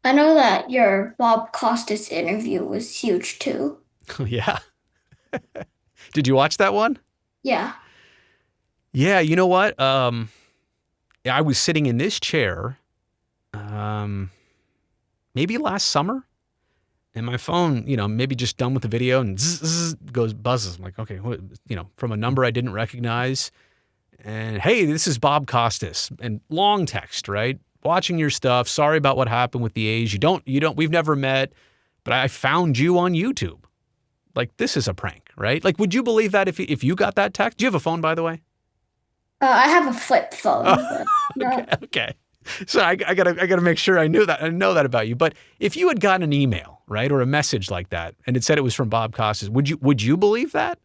I know that your Bob Costas interview was huge too. Yeah. Did you watch that one? Yeah. Yeah, you know what? I was sitting in this chair um, maybe last summer, and my phone, maybe just done with the video and goes buzzes. I'm like, okay, what, from a number I didn't recognize. And hey, this is Bob Costas, and long text, right? Watching your stuff. Sorry about what happened with the A's. We've never met, but I found you on YouTube. Like, this is a prank, right? Like, would you believe that if you got that text? Do you have a phone, by the way? I have a flip phone, Oh, but okay, no. okay. So I gotta make sure I know that about you. But if you had gotten an email, right, or a message like that, and it said it was from Bob Costas, would you believe that?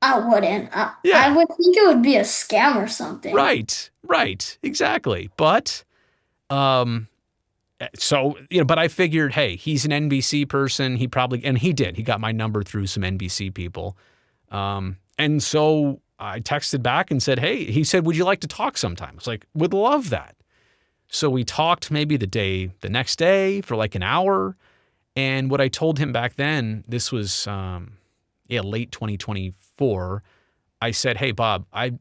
I wouldn't. I Yeah, would think it would be a scam or something. right, exactly. But um, so but I figured, hey, he's an NBC person. He got my number through some NBC people. And so I texted back and said, hey, he said, would you like to talk sometime? I was like, would love that. So we talked maybe the next day for like an hour. And what I told him back then, this was, late 2024. I said, hey, Bob, I'm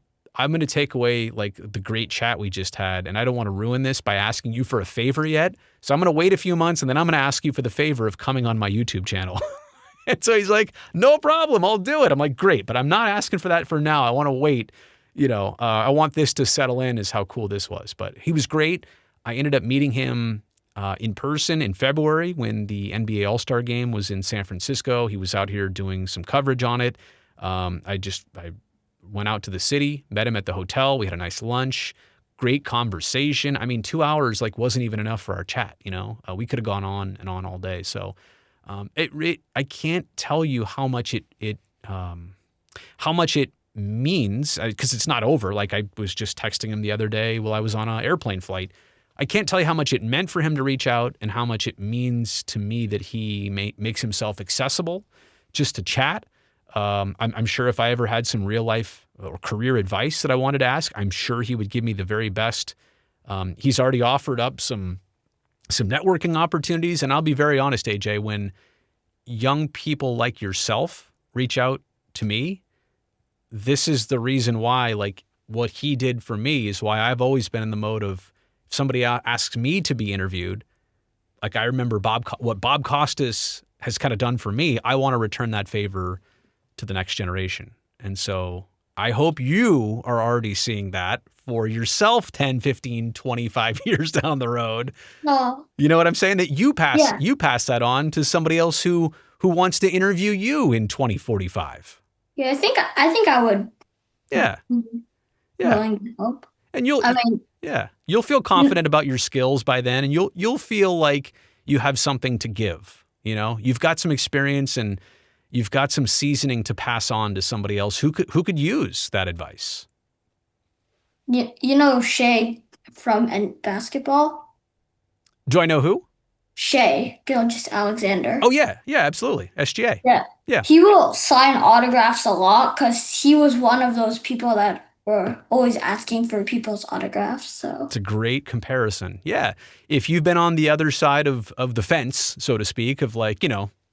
going to take away like the great chat we just had. And I don't want to ruin this by asking you for a favor yet. So I'm going to wait a few months and then I'm going to ask you for the favor of coming on my YouTube channel. And so he's like, no problem, I'll do it. I'm like, great, but I'm not asking for that for now. I want to wait. I want this to settle in is how cool this was. But he was great. I ended up meeting him in person in February when the NBA All-Star game was in San Francisco. He was out here doing some coverage on it. I went out to the city, met him at the hotel. We had a nice lunch, great conversation. I mean, 2 hours like wasn't even enough for our chat. We could have gone on and on all day. So I can't tell you how much it means because it's not over. Like I was just texting him the other day while I was on an airplane flight. I can't tell you how much it meant for him to reach out and how much it means to me that he makes himself accessible just to chat. I'm sure if I ever had some real life or career advice that I wanted to ask, I'm sure he would give me the very best. He's already offered up some networking opportunities. And I'll be very honest, AJ, when young people like yourself reach out to me, this is the reason why, like what he did for me is why I've always been in the mode of if somebody asks me to be interviewed, like I remember what Bob Costas has kind of done for me, I want to return that favor to the next generation. And so I hope you are already seeing that for yourself 10, 15, 25 years down the road. Oh, You know what I'm saying? That yeah. you pass that on to somebody else who wants to interview you in 2045. Yeah, I think I would Yeah. be Yeah. willing to help. And I mean, you'll feel confident about your skills by then and you'll feel like you have something to give, You've got some experience and you've got some seasoning to pass on to somebody else who could use that advice. you know Shay from basketball? Do I know who? Shay, Gilgis Alexander. Oh yeah. Yeah, absolutely. SGA. Yeah. Yeah. He will sign autographs a lot because he was one of those people that were always asking for people's autographs. So, It's a great comparison. Yeah. If you've been on the other side of the fence, so to speak, of like,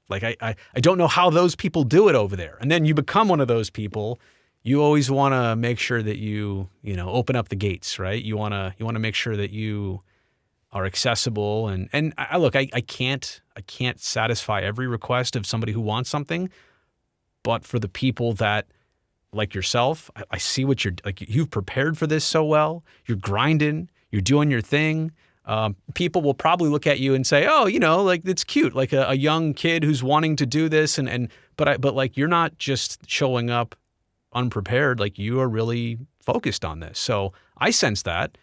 like I don't know how those people do it over there. And then you become one of those people, you always want to make sure that you open up the gates, right? You want to make sure that you are accessible and look, I can't satisfy every request of somebody who wants something, but for the people that like yourself, I see what you've prepared for this so well. You're grinding, you're doing your thing. People will probably look at you and say, oh, like it's cute, like a young kid who's wanting to do this. But like, you're not just showing up unprepared. Like, you are really focused on this. So I sense that.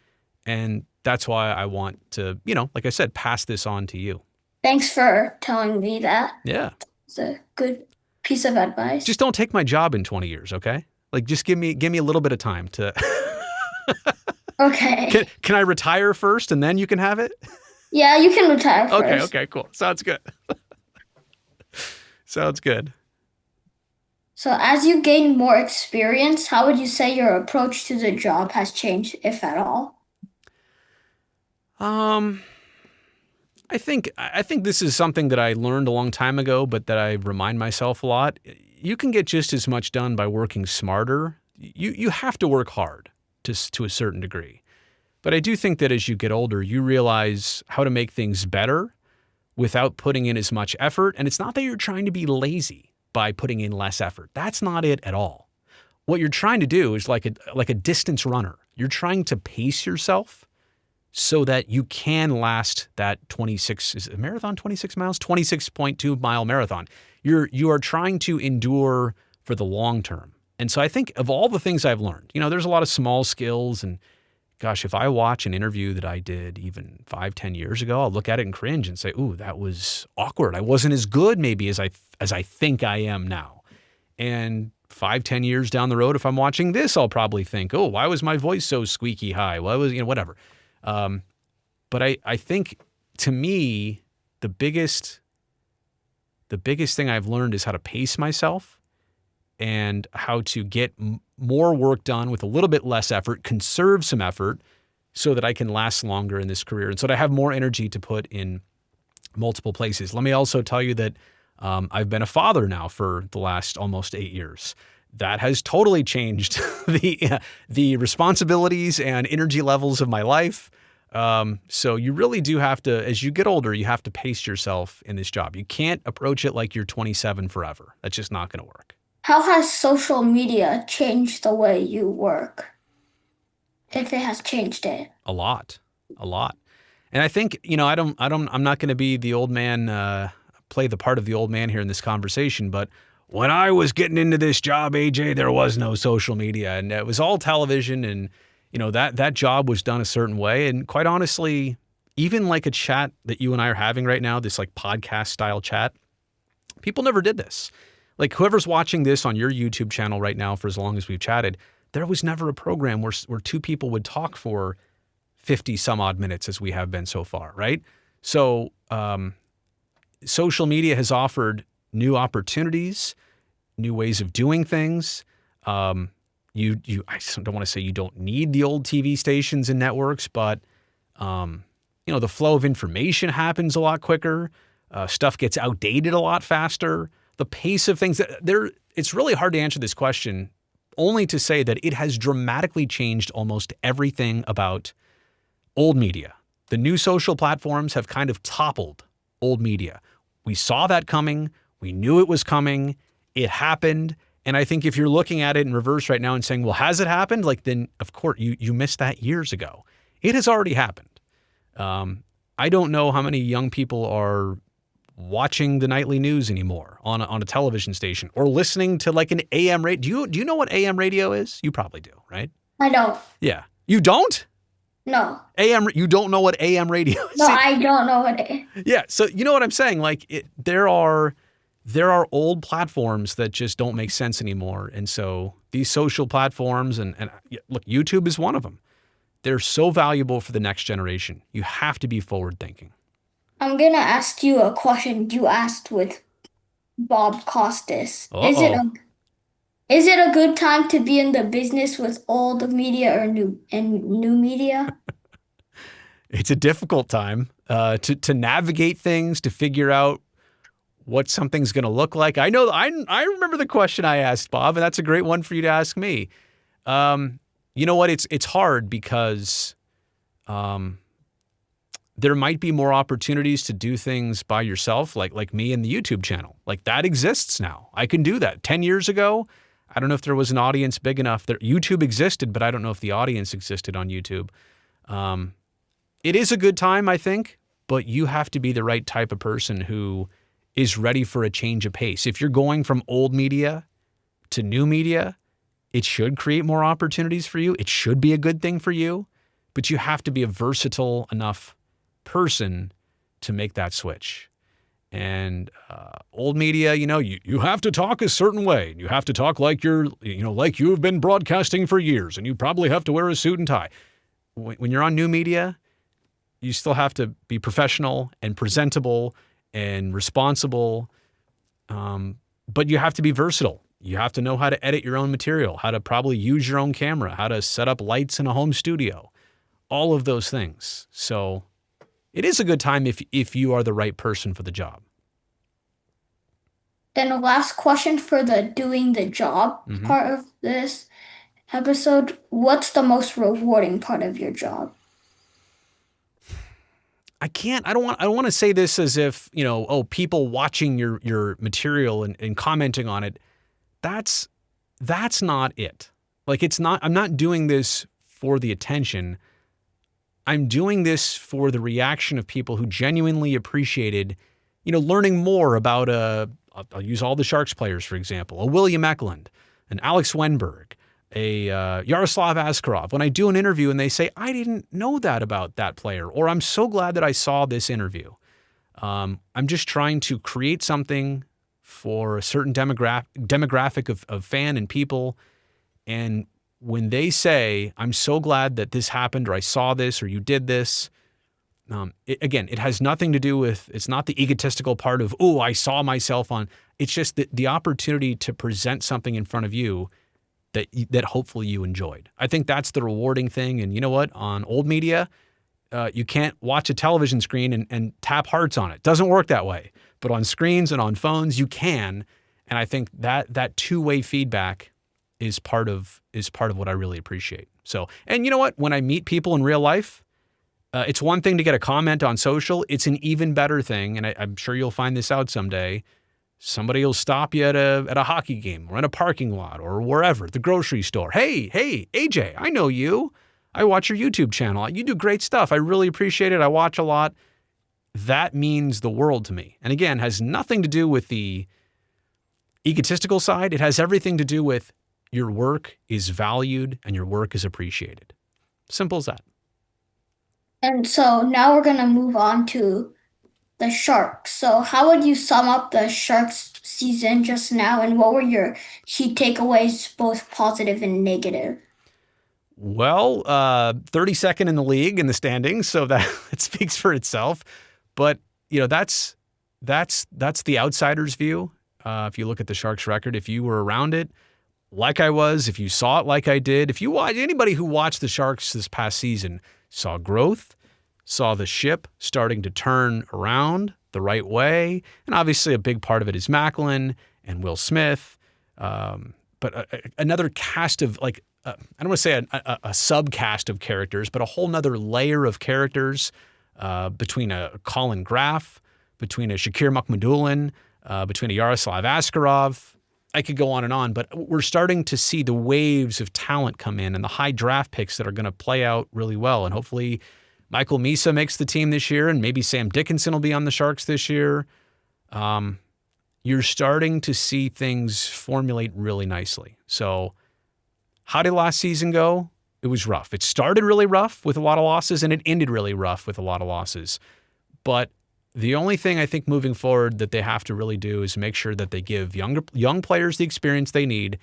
And that's why I want to, like I said, pass this on to you. Thanks for telling me that. Yeah. It's a good piece of advice. Just don't take my job in 20 years, okay? Like, just give me a little bit of time to. Okay. Can I retire first and then you can have it? Yeah, you can retire Okay, first. okay, cool. Sounds good. Sounds good. So, as you gain more experience, how would you say your approach to the job has changed, if at all? Um, I think this is something that I learned a long time ago, but that I remind myself a lot. You can get just as much done by working smarter. You have to work hard to a certain degree. But I do think that as you get older, you realize how to make things better without putting in as much effort. And it's not that you're trying to be lazy by putting in less effort. That's not it at all. What you're trying to do is like a distance runner. You're trying to pace yourself so that you can last that 26, is it a marathon 26 miles? 26.2 mile marathon. You are trying to endure for the long term. And so I think of all the things I've learned, there's a lot of small skills, and gosh, if I watch an interview that I did even 5, 10 years ago, I'll look at it and cringe and say, ooh, that was awkward. I wasn't as good maybe as I think I am now. And 5, 10 years down the road, if I'm watching this, I'll probably think, oh, why was my voice so squeaky high? Why was, whatever. But I think, to me, the biggest thing I've learned is how to pace myself and how to get more work done with a little bit less effort, conserve some effort so that I can last longer in this career and so that I have more energy to put in multiple places. Let me also tell you that I've been a father now for the last almost 8 years. That has totally changed the responsibilities and energy levels of my life. So you really do have to, as you get older, you have to pace yourself in this job. You can't approach it like you're 27 forever. That's just not going to work. How has social media changed the way you work? If it has changed it. A lot. And I think, I'm not going to be the old man, play the part of the old man here in this conversation, but when I was getting into this job, AJ, there was no social media, and it was all television, and that job was done a certain way. And quite honestly, even like a chat that you and I are having right now, this like podcast style chat, people never did this. Like, whoever's watching this on your YouTube channel right now, for as long as we've chatted, there was never a program where two people would talk for 50 some odd minutes as we have been so far, right? So social media has offered new opportunities, new ways of doing things. I don't want to say you don't need the old TV stations and networks, but the flow of information happens a lot quicker. Stuff gets outdated a lot faster. The pace of things it's really hard to answer this question, only to say that it has dramatically changed almost everything about old media. The new social platforms have kind of toppled old media. We saw that coming. We knew it was coming. It happened. And I think if you're looking at it in reverse right now and saying, well, has it happened? Like, then of course you missed that years ago. It has already happened. I don't know how many young people are watching the nightly news anymore on a television station or listening to like an AM radio. Do you know what AM radio is? You probably do, right? I don't. Yeah. You don't? No. You don't know what AM radio is? No, I don't know what it is. Yeah. So you know what I'm saying? Like, there are old platforms that just don't make sense anymore. And so these social platforms and look, YouTube is one of them. They're so valuable for the next generation. You have to be forward thinking. I'm gonna ask you a question you asked with Bob Costas. Uh-oh. Is it a good time to be in the business with old media or new media? It's a difficult time to navigate things, to figure out what something's going to look like. I know I remember the question I asked Bob, and that's a great one for you to ask me. You know what? It's hard because there might be more opportunities to do things by yourself, like me and the YouTube channel. Like, that exists now. I can do that. 10 years ago, I don't know if there was an audience big enough. YouTube existed, but I don't know if the audience existed on YouTube. It is a good time, I think, but you have to be the right type of person who is ready for a change of pace. If you're going from old media to new media, It should create more opportunities for you. It should be a good thing for you, but you have to be a versatile enough person to make that switch. And old media, you have to talk a certain way. You have to talk like like you've been broadcasting for years, and you probably have to wear a suit and tie. When you're on new media, you still have to be professional and presentable and responsible, but you have to be versatile. You have to know how to edit your own material, how to probably use your own camera, how to set up lights in a home studio, all of those things. So it is a good time if you are the right person for the job. Then the last question for the doing the job hmm part of this episode. What's the most rewarding part of your job? I don't want to say this as if, people watching your material and commenting on it. That's not it. Like I'm not doing this for the attention. I'm doing this for the reaction of people who genuinely appreciated, learning more about I'll use all the Sharks players, for example, a William Eklund, an Alex Wenberg, a Yaroslav Askarov. When I do an interview and they say, I didn't know that about that player, or I'm so glad that I saw this interview. I'm just trying to create something for a certain demographic of fan and people. And when they say, I'm so glad that this happened, or I saw this, or you did this, it has nothing to do with, it's not the egotistical part of, oh, I saw myself on, it's just the opportunity to present something in front of you that hopefully you enjoyed. I think that's the rewarding thing. And you know what? On old media, you can't watch a television screen and tap hearts on it. Doesn't work that way. But on screens and on phones, you can. And I think that two-way feedback is part of what I really appreciate. So, and you know what? When I meet people in real life, it's one thing to get a comment on social. It's an even better thing, and I'm sure you'll find this out someday. Somebody will stop you at a hockey game or in a parking lot or wherever, the grocery store. Hey, Ajay, I know you. I watch your YouTube channel. You do great stuff. I really appreciate it. I watch a lot. That means the world to me. And again, has nothing to do with the egotistical side. It has everything to do with your work is valued and your work is appreciated. Simple as that. And so now we're gonna move on to the Sharks. So how would you sum up the Sharks season just now, and what were your key takeaways, both positive and negative? Well, 32nd in the league in the standings, so that it speaks for itself. But that's the outsider's view. If you look at the Sharks' record, if you were around it, like I was, if you saw it like I did, if you watch anybody who watched the Sharks this past season saw growth, saw the ship starting to turn around the right way, and obviously a big part of it is Macklin and Will Smith, but another cast of I don't want to say a subcast of characters, but a whole nother layer of characters between a Colin Graff, between a Shakir Mukhamadullin, between a Yaroslav Askarov. I could go on, but we're starting to see the waves of talent come in and the high draft picks that are going to play out really well. And hopefully Michael Misa makes the team this year, and maybe Sam Dickinson will be on the Sharks this year. You're starting to see things formulate really nicely. So how did last season go? It was rough. It started really rough with a lot of losses, and it ended really rough with a lot of losses. But the only thing I think moving forward that they have to really do is make sure that they give young players the experience they need,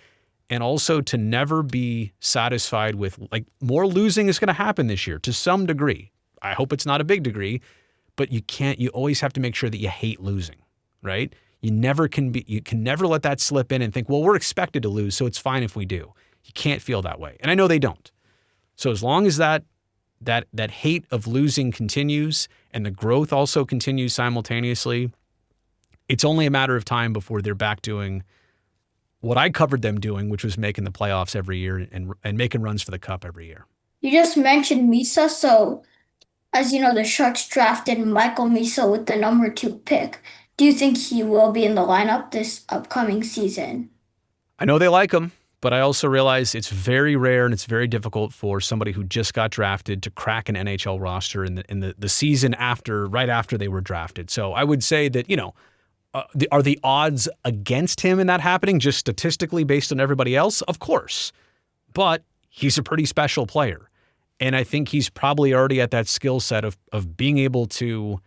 and also to never be satisfied with, more losing is going to happen this year to some degree. I hope it's not a big degree, but you always have to make sure that you hate losing, right? You can never let that slip in and think, well, we're expected to lose, so it's fine if we do. You can't feel that way. And I know they don't. So as long as that hate of losing continues and the growth also continues simultaneously, it's only a matter of time before they're back doing what I covered them doing, which was making the playoffs every year and making runs for the cup every year. You just mentioned Misa, so as you know, the Sharks drafted Michael Misa with the number 2 pick. Do you think he will be in the lineup this upcoming season? I know they like him, but I also realize it's very rare and it's very difficult for somebody who just got drafted to crack an NHL roster in the season right after they were drafted. So I would say that, Are the odds against him in that happening just statistically based on everybody else? Of course. But he's a pretty special player. And I think he's probably already at that skill set of being able to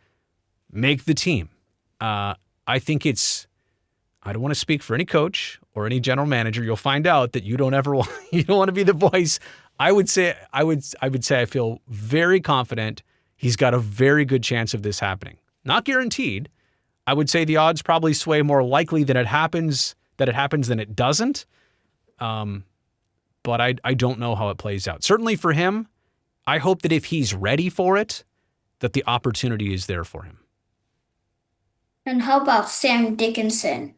make the team. I think I don't want to speak for any coach or any general manager. You'll find out that you don't ever want, you don't want to be the voice. I would say I feel very confident he's got a very good chance of this happening. Not guaranteed. I would say the odds probably sway more likely that it happens than it doesn't. But I don't know how it plays out. Certainly for him, I hope that if he's ready for it, that the opportunity is there for him. And how about Sam Dickinson?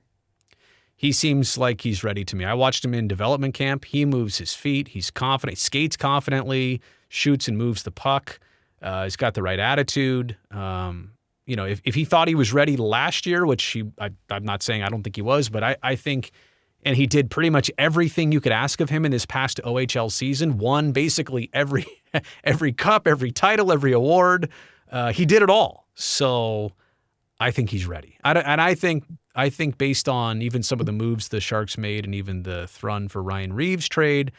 He seems like he's ready to me. I watched him in development camp. He moves his feet. He's confident. He skates confidently, shoots and moves the puck. He's got the right attitude. If he thought he was ready last year, which I'm not saying I don't think he was, but I think, and he did pretty much everything you could ask of him in this past OHL season, won basically every cup, every title, every award. He did it all. So I think he's ready. I think based on even some of the moves the Sharks made and even the Thrun for Ryan Reeves trade,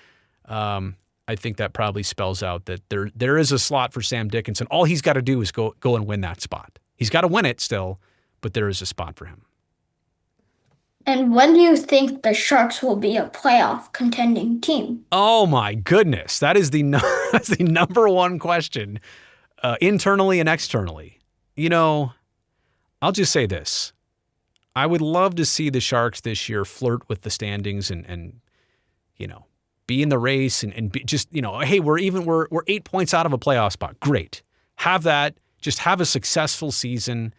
I think that probably spells out that there is a slot for Sam Dickinson. All he's got to do is go and win that spot. He's got to win it still, but there is a spot for him. And when do you think the Sharks will be a playoff contending team? Oh my goodness, that is that's the number one question, internally and externally. I'll just say this. I would love to see the Sharks this year flirt with the standings and be in the race and be just, hey, we're 8 points out of a playoff spot. Great. Have that. Just have a successful season.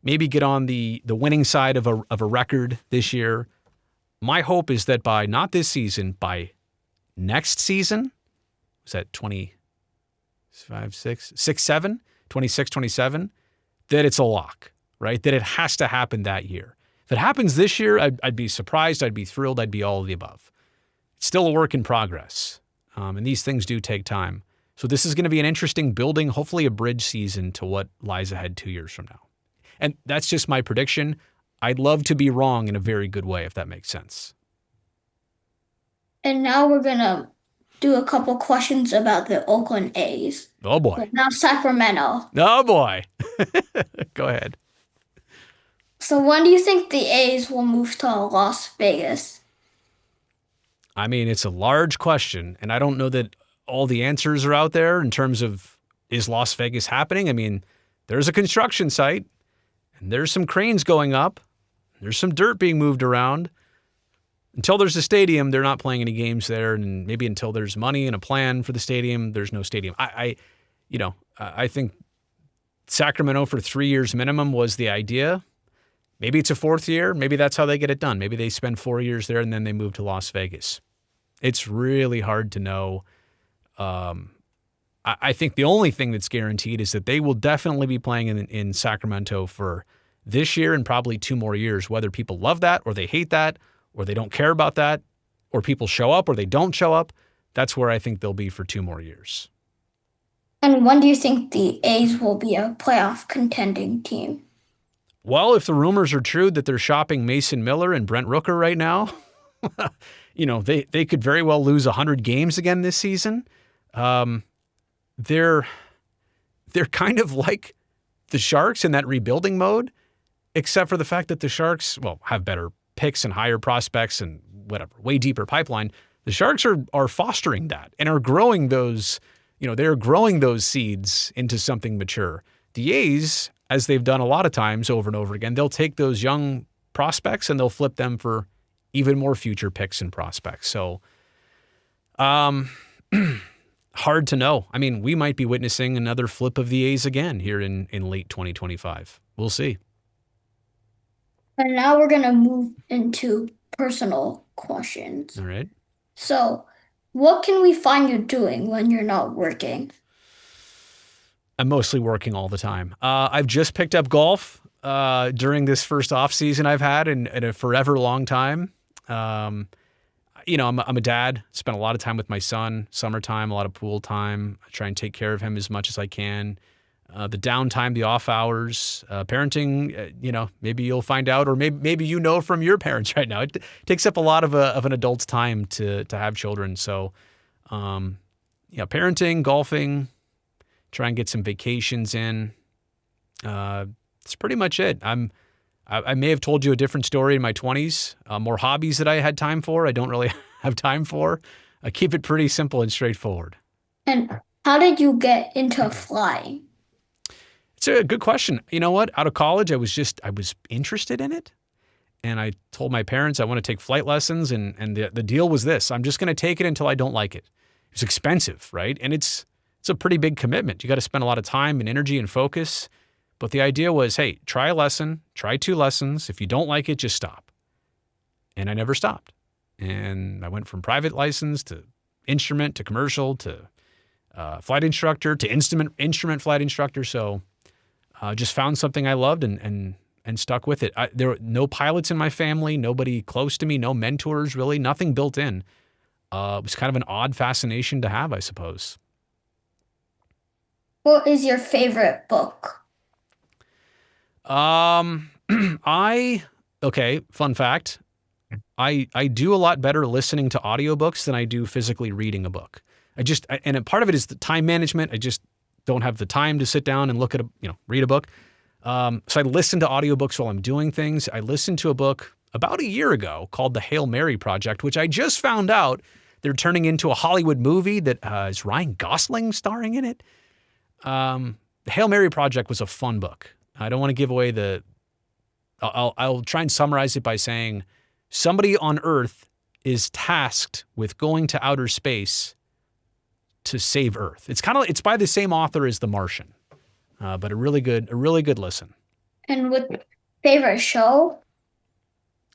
Maybe get on the winning side of a record this year. My hope is that by not this season, by next season, was that 25, 6, 7, 26, 27, that it's a lock, right? That it has to happen that year. If it happens this year, I'd be surprised, I'd be thrilled, I'd be all of the above. It's still a work in progress, and these things do take time. So this is going to be an interesting building, hopefully a bridge season to what lies ahead 2 years from now. And that's just my prediction. I'd love to be wrong in a very good way, if that makes sense. And now we're going to do a couple questions about the Oakland A's. Oh, boy. But now Sacramento. Oh, boy. Go ahead. So when do you think the A's will move to Las Vegas? I mean, it's a large question, and I don't know that all the answers are out there in terms of, is Las Vegas happening? I mean, there's a construction site, and there's some cranes going up. There's some dirt being moved around. Until there's a stadium, they're not playing any games there, and maybe until there's money and a plan for the stadium, there's no stadium. I think Sacramento for 3 years minimum was the idea. Maybe it's a fourth year. Maybe that's how they get it done. Maybe they spend 4 years there and then they move to Las Vegas. It's really hard to know. I think the only thing that's guaranteed is that they will definitely be playing in Sacramento for this year and probably 2 more years, whether people love that or they hate that or they don't care about that or people show up or they don't show up. That's where I think they'll be for 2 more years. And when do you think the A's will be a playoff contending team? Well, if the rumors are true that they're shopping Mason Miller and Brent Rooker right now, they could very well lose 100 games again this season. They're kind of like the Sharks in that rebuilding mode, except for the fact that the Sharks, have better picks and higher prospects and whatever, way deeper pipeline. The Sharks are fostering that and are growing those, they're growing those seeds into something mature. The A's, as they've done a lot of times over and over again, they'll take those young prospects and they'll flip them for even more future picks and prospects. So, hard to know. I mean, we might be witnessing another flip of the A's again here in late 2025. We'll see. And now we're going to move into personal questions. All right. So, what can we find you doing when you're not working? I'm mostly working all the time. I've just picked up golf during this first off season I've had in a forever long time. I'm a dad, spent a lot of time with my son, summertime, a lot of pool time. I try and take care of him as much as I can. the downtime, the off hours, parenting. Maybe you'll find out, or maybe from your parents right now. It takes up a lot of an adult's time to have children. So, parenting, golfing, try and get some vacations in. That's pretty much it. I may have told you a different story in my 20s. More hobbies that I had time for, I don't really have time for. I keep it pretty simple and straightforward. And how did you get into flying? It's a good question. You know what? Out of college, I was interested in it. And I told my parents I want to take flight lessons. And the deal was this: I'm just going to take it until I don't like it. It's expensive, right? And it's a pretty big commitment. You got to spend a lot of time and energy and focus. But the idea was, hey, try a lesson, try 2 lessons. If you don't like it, just stop. And I never stopped. And I went from private license to instrument to commercial to flight instructor to instrument flight instructor. So just found something I loved and stuck with it. There were no pilots in my family, nobody close to me, no mentors really, nothing built in. It was kind of an odd fascination to have, I suppose. What is your favorite book? Um, okay, fun fact. I do a lot better listening to audiobooks than I do physically reading a book. And a part of it is the time management. I just don't have the time to sit down and read a book. So I listen to audiobooks while I'm doing things. I listened to a book about a year ago called The Hail Mary Project, which I just found out they're turning into a Hollywood movie that is Ryan Gosling starring in it. The Hail Mary Project was a fun book. I don't want to give away I'll try and summarize it by saying somebody on Earth is tasked with going to outer space to save Earth. It's by the same author as The Martian, but a really good listen. And what favorite show?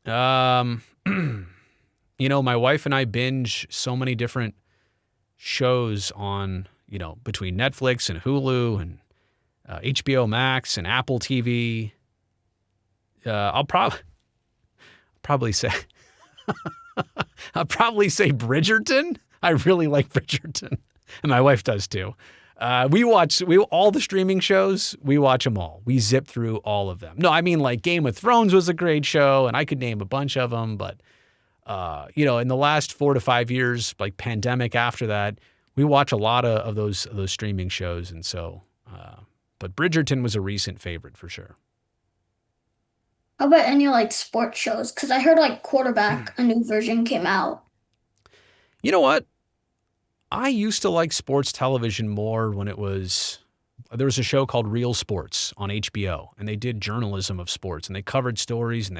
My wife and I binge so many different shows on, between Netflix and Hulu and HBO Max and Apple TV. I'll probably say Bridgerton. I really like Bridgerton, and my wife does too. All the streaming shows. We watch them all. We zip through all of them. No, I mean, like, Game of Thrones was a great show, and I could name a bunch of them. But in the last 4 to 5 years, like pandemic after that, we watch a lot of those streaming shows, and so. But Bridgerton was a recent favorite for sure. How about any sports shows? Because I heard Quarterback, a new version came out. You know what? I used to like sports television more when there was a show called Real Sports on HBO, and they did journalism of sports, and they covered stories, and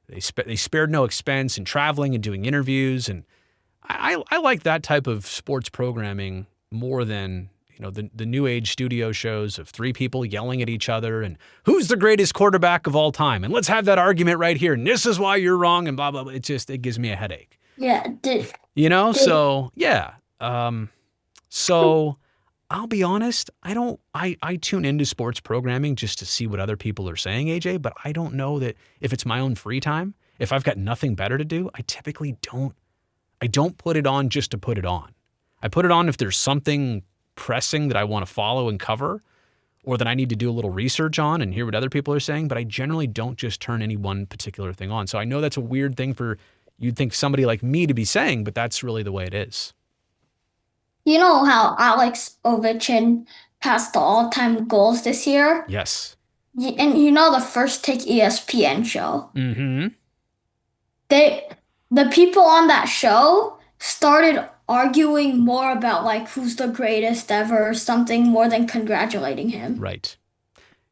they spared no expense in traveling and doing interviews, and I like that type of sports programming more than the new age studio shows of 3 people yelling at each other and who's the greatest quarterback of all time, and let's have that argument right here, and this is why you're wrong, and blah blah blah. It gives me a headache. Yeah, So yeah. So I'll be honest, I tune into sports programming just to see what other people are saying, AJ, but I don't know that if it's my own free time, if I've got nothing better to do, I typically don't put it on just to put it on. I put it on if there's something pressing that I want to follow and cover, or that I need to do a little research on and hear what other people are saying, but I generally don't just turn any one particular thing on. So I know that's a weird thing for you'd think somebody like me to be saying, but that's really the way it is. You know how Alex Ovechkin passed the all-time goals this year? Yes. And the First Take ESPN show? Mm-hmm. The people on that show started arguing more about who's the greatest ever or something more than congratulating him. Right.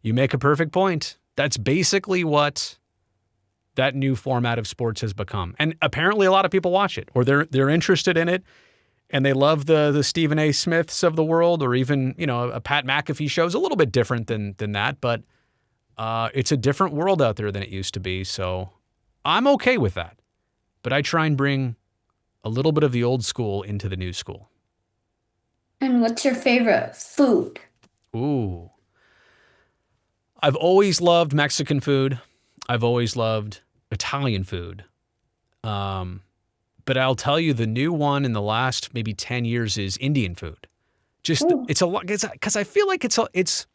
You make a perfect point. That's basically what that new format of sports has become. And apparently a lot of people watch it, or they're interested in it, and they love the Stephen A. Smiths of the world, or even, a Pat McAfee show is a little bit different than that, but it's a different world out there than it used to be. So I'm okay with that. But I try and bring a little bit of the old school into the new school. And what's your favorite food? Ooh. I've always loved Mexican food. I've always loved Italian food. But I'll tell you, the new one in the last maybe 10 years is Indian food. Just, Ooh. it's a lot, because I feel like it's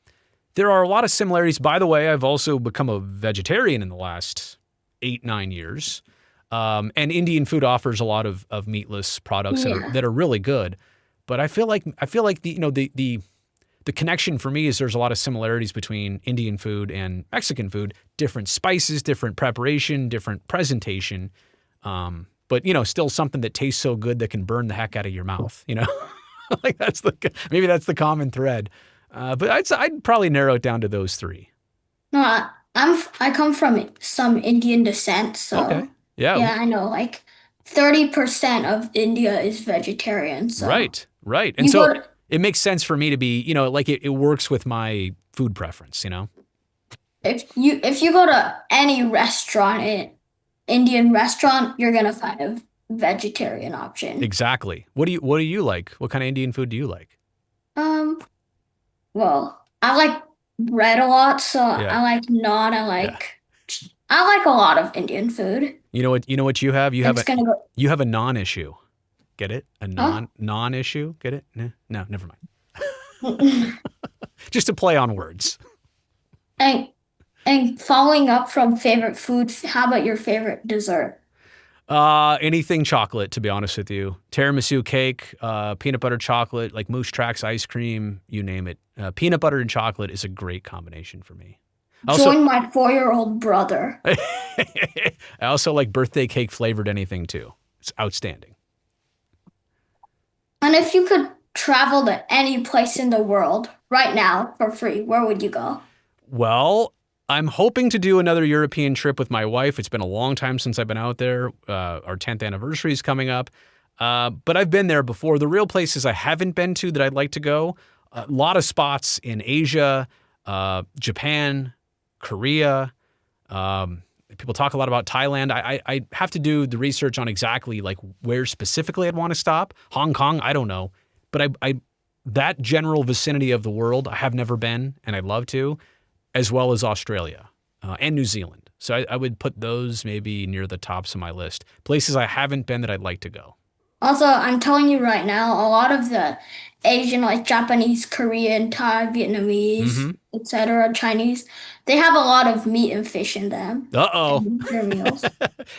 There are a lot of similarities. By the way, I've also become a vegetarian in the last 8, 9 years. And Indian food offers a lot of meatless products Yeah. that are really good. But I feel like the connection for me is there's a lot of similarities between Indian food and Mexican food. Different spices, different preparation, different presentation. But still something that tastes so good that can burn the heck out of your mouth. Like maybe that's the common thread. But I'd probably narrow it down to those three. No, I come from some Indian descent, Okay. so Yeah. yeah, I know like 30% of India is vegetarian. So Right. Right. And you so go to, it makes sense for me to be, like it works with my food preference. if you go to any restaurant, Indian restaurant, you're gonna find a vegetarian option. Exactly. What do you like? What kind of Indian food do you like? Um, well, I like bread a lot, so Yeah. I like naan. Yeah. I like a lot of Indian food. You know what you have? You have It's a gonna go, you have a non-issue. Get it? A huh? non-issue? Get it? No, no, never mind. Just to play on words. And and following up from favorite foods, how about your favorite dessert? Anything chocolate, to be honest with you. Tiramisu cake, peanut butter chocolate, like Moose Tracks ice cream, you name it. Peanut butter and chocolate is a great combination for me. Also, Join my 4-year-old brother. I also like birthday cake flavored anything too. It's outstanding. And if you could travel to any place in the world right now for free, where would you go? Well, I'm hoping to do another European trip with my wife. It's been a long time since I've been out there. Our 10th anniversary is coming up. But I've been there before. The real places I haven't been to that I'd like to go, a lot of spots in Asia, Japan, Korea. People talk a lot about Thailand. I have to do the research on exactly like where specifically I'd want to stop. Hong Kong, I don't know. But I that general vicinity of the world, I have never been, and I'd love to, as well as Australia and New Zealand. So I would put those maybe near the tops of my list. Places I haven't been that I'd like to go. Also, I'm telling you right now, a lot of the Asian, like Japanese, Korean, Thai, Vietnamese, Mm-hmm. etc., Chinese, they have a lot of meat and fish in them Uh-oh. in their meals.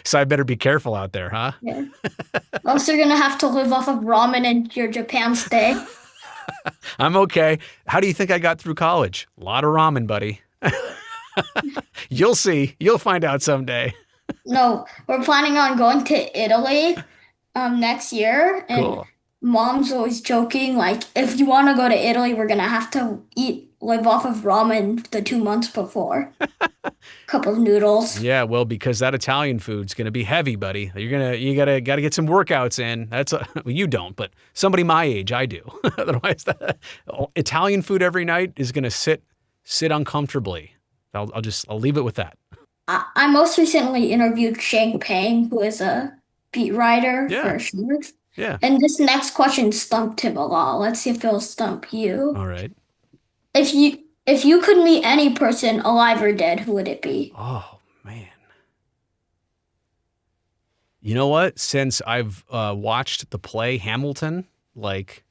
So I better be careful out there, huh? Yeah. Also, you're gonna have to live off of ramen in your Japan stay. I'm okay. How do you think I got through college? A lot of ramen, buddy. You'll see. You'll find out someday. No, we're planning on going to Italy next year, and Cool. mom's always joking, like, if you want to go to Italy, we're gonna have to live off of ramen the 2 months before. Cup of noodles. Yeah, well, because that Italian food's gonna be heavy, buddy. You gotta get some workouts in. Well, you don't, but somebody my age, I do. Otherwise, Italian food every night is gonna sit uncomfortably. I'll leave it with that. I most recently interviewed Shang Peng, who is a beat writer Yeah, for Schwartz. yeah. And this next question stumped him a lot. Let's see if it'll stump you. All right. If you could meet any person, alive or dead, who would it be? Oh man. You know what? Since I've watched the play Hamilton like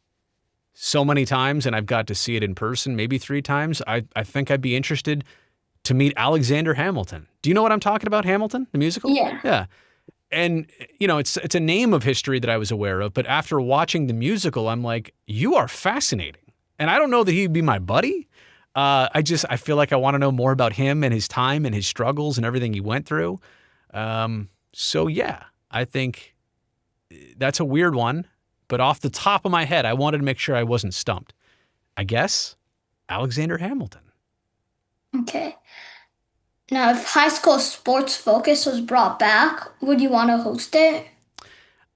so many times and I've got to see it in person maybe 3 times, I think I'd be interested to meet Alexander Hamilton. Do you know what I'm talking about, Hamilton, the musical? Yeah. Yeah. And it's a name of history that I was aware of, but after watching the musical, I'm like, you are fascinating. And I don't know that he'd be my buddy. I feel like I want to know more about him and his time and his struggles and everything he went through. So yeah, I think that's a weird one, but off the top of my head, I wanted to make sure I wasn't stumped. I guess Alexander Hamilton. Okay. Now, if high school sports focus was brought back, would you want to host it?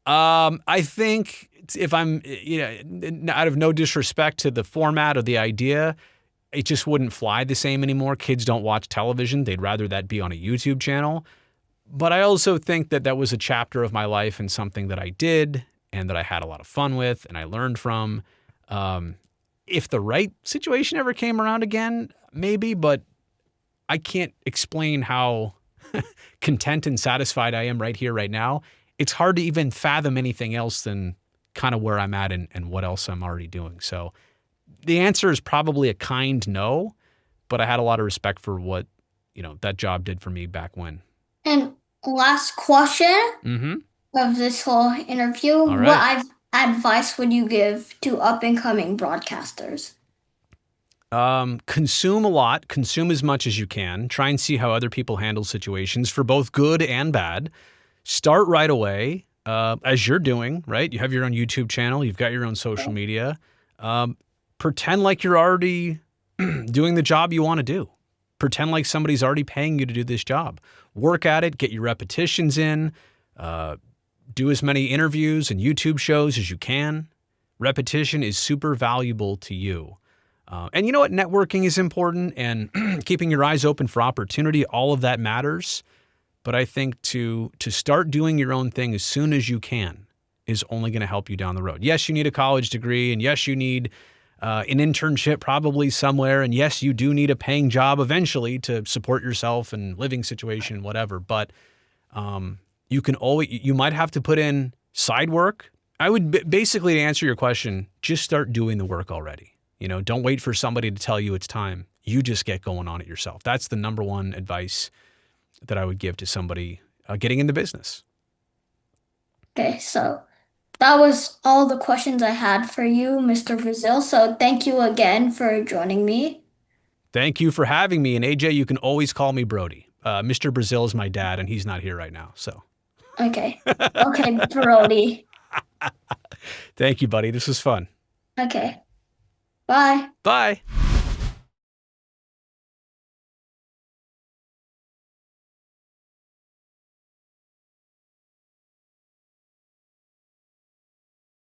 I think if I'm, out of no disrespect to the format or the idea, it just wouldn't fly the same anymore. Kids don't watch television. They'd rather that be on a YouTube channel. But I also think that that was a chapter of my life and something that I did and that I had a lot of fun with and I learned from. If the right situation ever came around again, maybe, but I can't explain how content and satisfied I am right here, right now. It's hard to even fathom anything else than kind of where I'm at and what else I'm already doing. So the answer is probably a kind no, but I had a lot of respect for what, that job did for me back when. And last question Mm-hmm. of this whole interview, All right. advice would you give to up and coming broadcasters? Consume a lot, consume as much as you can. Try and see how other people handle situations for both good and bad. Start right away, as you're doing, right? You have your own YouTube channel, you've got your own social media. Um, Pretend like you're already doing the job you want to do. Pretend like somebody's already paying you to do this job. Work at it, get your repetitions in, uh, do as many interviews and YouTube shows as you can. Repetition is super valuable to you. And you know what? Networking is important and keeping your eyes open for opportunity. All of that matters. But I think to start doing your own thing as soon as you can is only going to help you down the road. Yes, you need a college degree, and yes, you need an internship probably somewhere, and yes, you do need a paying job eventually to support yourself and living situation and whatever. But you might have to put in side work. I would basically, to answer your question, just start doing the work already. Don't wait for somebody to tell you it's time. You just get going on it yourself. That's the number one advice that I would give to somebody getting into business. Okay, so that was all the questions I had for you, Mr. Brazil. So thank you again for joining me. Thank you for having me. And AJ, you can always call me Brody. Mr. Brazil is my dad, and he's not here right now. So Okay. Okay, Brody. thank you, buddy. This was fun. Okay. Bye. Bye.